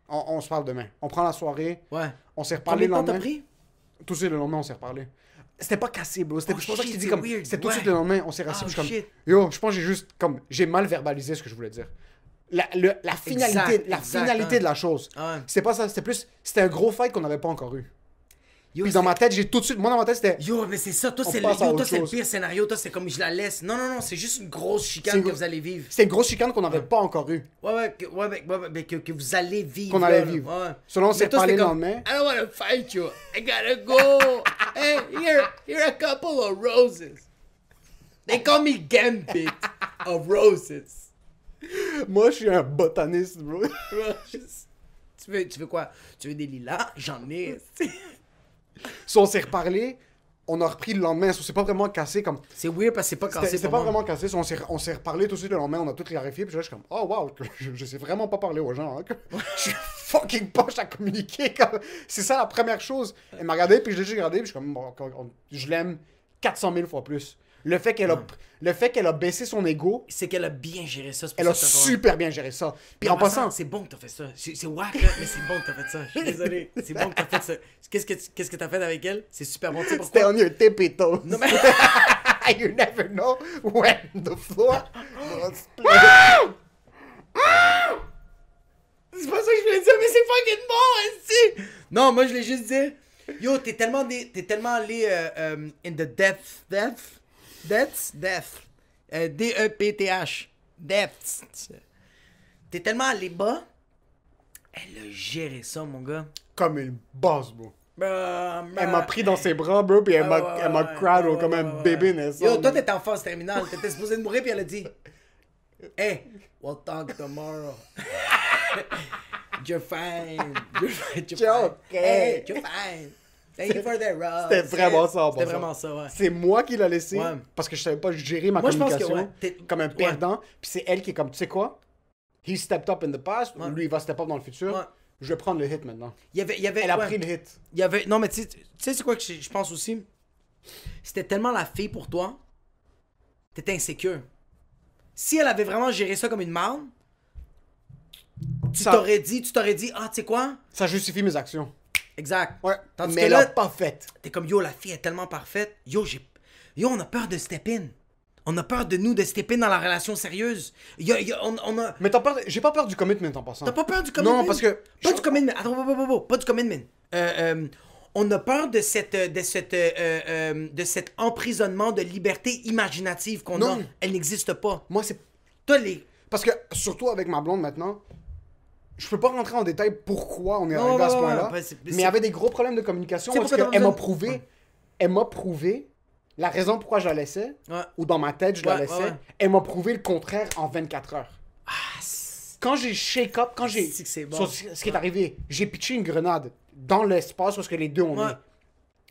on se parle demain. On prend la soirée, Ouais. on s'est reparlé Combien le de temps t'as lendemain. pris? Tout de suite le lendemain, on s'est reparlé. C'était pas cassé, bro. C'était Oh, c'est pour ça que je shit, t'ai dit c'est comme. weird. C'était tout de Ouais. suite le lendemain, on s'est rassis. Oh, Puis je suis shit. comme. Yo, je pense que j'ai juste. Comme. J'ai mal verbalisé ce que je voulais dire. La finalité, Exact, de la chose. Ouais. C'était pas ça, c'était plus. C'était un gros fight qu'on n'avait pas encore eu. Yo, Puis dans ma tête, j'ai tout de suite. Moi, dans ma tête, c'était. Yo, mais c'est ça, toi, On c'est passe à autre le chose. pire scénario. Toi, c'est comme je la laisse. Non, c'est juste une grosse C'est chicane une que gro- vous allez vivre. C'était une grosse chicane qu'on n'avait pas encore eu. Ouais, mais que vous allez vivre. Qu'on allait là, vivre. Ouais. Selon on s'est Mais toi, parlé c'était le comme, lendemain. I don't wanna fight you. I gotta go. Hey, here a couple of roses. They call me Gambit of roses. Moi, je suis un botaniste, bro. Tu veux quoi? Tu veux des lilas? J'en ai. So, on s'est reparlé. On a repris le lendemain, so c'est pas vraiment cassé comme... C'est weird parce que c'est pas cassé C'était pour pas moi. vraiment cassé, so on s'est reparlé tout de suite le lendemain, on a tout clarifié, puis là, je suis comme, oh wow, je sais vraiment pas parler aux gens, hein, que je suis fucking poche à communiquer, comme... C'est ça la première chose. Elle m'a regardé, puis je l'ai juste regardé, puis je suis comme, bon, je l'aime 400 000 fois plus. Le fait qu'elle a baissé son ego, C'est qu'elle a bien géré ça. c'est pour elle a ça que t'as pas- super bien géré ça. Puis Mais en passant, c'est bon que t'as fait ça. C'est whack, là, mais c'est bon que t'as fait ça. Je suis désolé. C'est bon que t'as fait ça. Qu'est-ce que t'as fait avec elle? C'est super bon. Tu sais c'était pourquoi? on your tippy toes. Non, mais... You never know when the floor will split. C'est pas ça que je voulais dire, mais c'est fucking bon, esti! Non, moi, je l'ai juste dit... Yo, t'es tellement allé in the depth. D-E-P-T-H. Depths. T'es tellement allé bas. Elle a géré ça, mon gars. Comme une boss, bro. Elle Elle m'a pris dans ses bras, bro, puis elle m'a cradle comme un bébé naissant. Yo, toi, t'étais en phase terminale. T'étais supposé de mourir, puis elle a dit... Hey, we'll talk tomorrow. You're fine. You're okay. Hey, you're fine. Thank you for the rose. C'était vraiment ça, en C'était passant. vraiment ça, ouais. C'est moi qui l'ai laissé Ouais. parce que je savais pas gérer ma Moi, je pense que, communication ouais, comme un perdant. Puis c'est elle qui est comme, tu sais quoi? He stepped up in the past, Ouais. lui il va step up dans le futur. Ouais. Je vais prendre le hit maintenant. Il y avait, Elle a ouais. pris le hit. Il y avait, non, mais tu sais c'est quoi que je pense aussi? C'était tellement la fille pour toi, t'étais insécure. Si elle avait vraiment géré ça comme une marde, tu Ça- t'aurais dit, ah, tu sais quoi? Ça justifie mes actions. Exact. Ouais. Tandis Mais que elle là, l'a pas fait. t'es comme, yo, la fille est tellement parfaite. Yo, on a peur de step in. On a peur de nous de step in dans la relation sérieuse. On a... Mais j'ai pas peur du commitment en passant. T'as pas peur du commitment? Non, parce que... Pas du commitment. Attends, pas du commitment. On a peur de cet emprisonnement de liberté imaginative qu'on a. Non. Elle n'existe pas. Moi, c'est... Toi, les... Parce que, surtout avec ma blonde maintenant, je peux pas rentrer en détail pourquoi on est Non, arrivé à ce ouais, point-là. ouais, Mais il y avait des gros problèmes de communication C'est parce pourquoi t'as qu'elle m'a besoin- prouvé... Ouais. Elle m'a prouvé la raison pourquoi je la laissais, Ouais. ou dans ma tête, je la Ouais, laissais. ouais, ouais. Elle m'a prouvé le contraire en 24 heures. Quand j'ai shake up, quand j'ai... C'est que c'est bon. Sur ce qui est arrivé, j'ai pitché une grenade dans l'espace où ce que les deux on Ouais. est.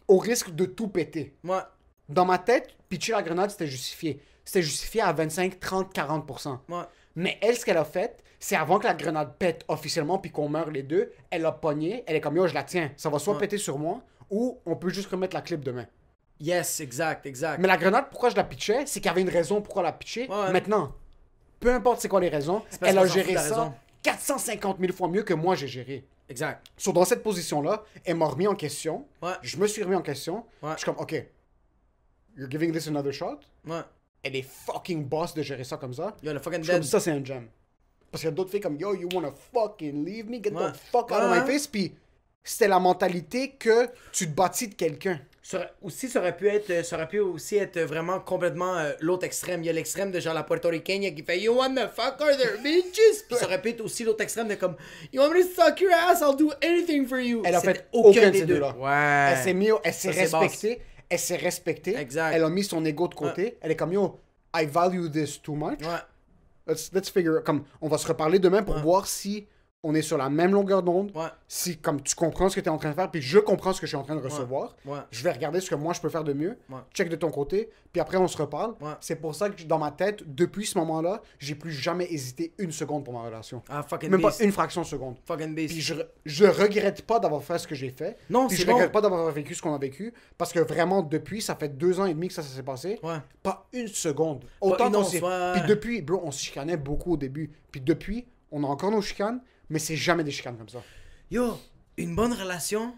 Au risque de tout péter. Moi, Dans ma tête, pitcher la grenade, c'était justifié. C'était justifié à 25, 30, 40%. moi, Mais elle, ce qu'elle a fait, c'est avant que la grenade pète officiellement puis qu'on meure les deux, elle a pogné, elle est comme yo, je la tiens. Ça va soit péter sur moi ou on peut juste remettre la clip demain. yes, exact. Mais la grenade, pourquoi je la pitchais, c'est qu'il y avait une raison pourquoi la pitcher. Ouais. Maintenant, peu importe c'est quoi les raisons, parce elle qu'on a s'en fout de géré la ça raison. 450 000 fois mieux que moi j'ai géré. Exact. So, dans cette position-là, elle m'a remis en question. Ouais. Je me suis remis en question. Ouais. Je suis comme, OK, you're giving this another shot. Ouais. Elle est fucking boss de gérer ça comme ça. Yo, le fucking Je suis comme, dead. ça, c'est un gem. Parce qu'il y a d'autres filles comme, yo, you wanna fucking leave me? Get Ouais. the fuck out of Ouais. my face. Puis c'était la mentalité que tu te bâtis de quelqu'un. Ça aurait pu aussi être vraiment complètement l'autre extrême. Il y a l'extrême de genre la portoricaine qui fait You wanna fuck are there bitches? Puis ça aurait pu être aussi l'autre extrême de comme You want me to suck your ass, I'll do anything for you. Elle a C'était fait aucun de des ces deux. deux-là. Ouais. Elle s'est mis, elle s'est Ça, c'est respectée. Elle s'est respectée. Exact. Elle a mis son ego de côté. Elle est comme, yo, I value this too much. Ouais. Let's figure, comme, on va se reparler demain pour voir si on est sur la même longueur d'onde. Ouais. Si, comme, tu comprends ce que tu es en train de faire, puis je comprends ce que je suis en train de recevoir. Ouais. Je vais regarder ce que moi je peux faire de mieux. Ouais. Check de ton côté, puis après on se reparle. Ouais. C'est pour ça que dans ma tête, depuis ce moment-là, j'ai plus jamais hésité une seconde pour ma relation. Ah, fucking Même beast. pas une fraction de seconde. Fucking beast. Puis je regrette pas d'avoir fait ce que j'ai fait. Non, puis c'est je regrette bon. pas d'avoir vécu ce qu'on a vécu. Parce que vraiment, depuis, ça fait 2 ans et demi que ça s'est passé. Ouais. Pas une seconde. Autant une qu'on once, s'est... ouais. Puis depuis, bro, on se chicanait beaucoup au début. Puis depuis, on a encore nos chicanes, mais c'est jamais des chicanes comme ça. Yo, une bonne relation.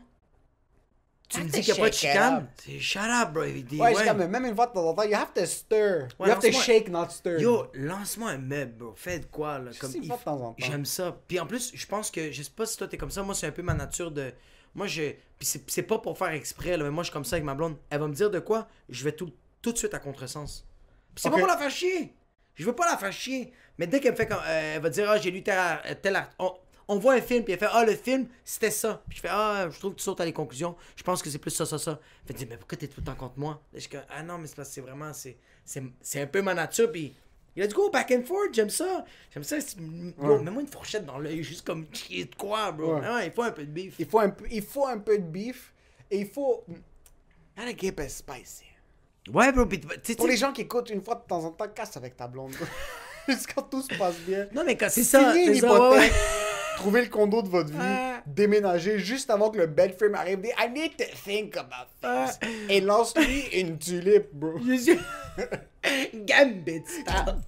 Tu me Have dis to qu'il n'y a pas de shake it chicane? up. C'est shut up, bro. Il dit, Ouais, j'ai comme même une fois de temps en temps, you have to stir. Ouais, you have to lance-moi- shake, not stir. Yo, lance-moi un meuble, bro. Fais de quoi, là. Comme sais il pas de temps en temps. J'aime ça. Puis en plus, je pense que, je sais pas si toi t'es comme ça, moi c'est un peu ma nature de. Moi je. Puis c'est pas pour faire exprès, là, mais moi je suis comme ça avec ma blonde. Elle va me dire de quoi, je vais tout de suite à contresens. Puis c'est Ok. pas pour la faire chier. Je veux pas la faire chier. Mais dès qu'elle me fait comme. Elle va dire, ah, j'ai lu tel art. On voit un film, puis elle fait, ah, le film, c'était ça. Puis je fais, ah, je trouve que tu sautes à les conclusions. Je pense que c'est plus ça. Elle fait, mais pourquoi t'es tout le temps contre moi? Là, je suis comme, ah non, mais c'est parce que c'est vraiment, c'est un peu ma nature, puis let's go back and forth, j'aime ça. J'aime ça. Yo, mets-moi une fourchette dans l'œil, juste comme, chier de quoi, bro? Ouais. Ah ouais, il faut un peu de beef. Il faut un peu de beef et il faut... Gotta keep it spicy. Ouais, bro, pis tu Pour les gens qui écoutent une fois de temps en temps, casse avec ta blonde. Juste quand tout se passe bien. Non, mais quand c'est ça, Signer une c'est ça, hypothèque, ouais. trouver le condo de votre vie, déménager juste avant que le bed frame arrive. Dis, I need to think about this. Et lance-lui une tulipe, bro. Je suis... Gambit style.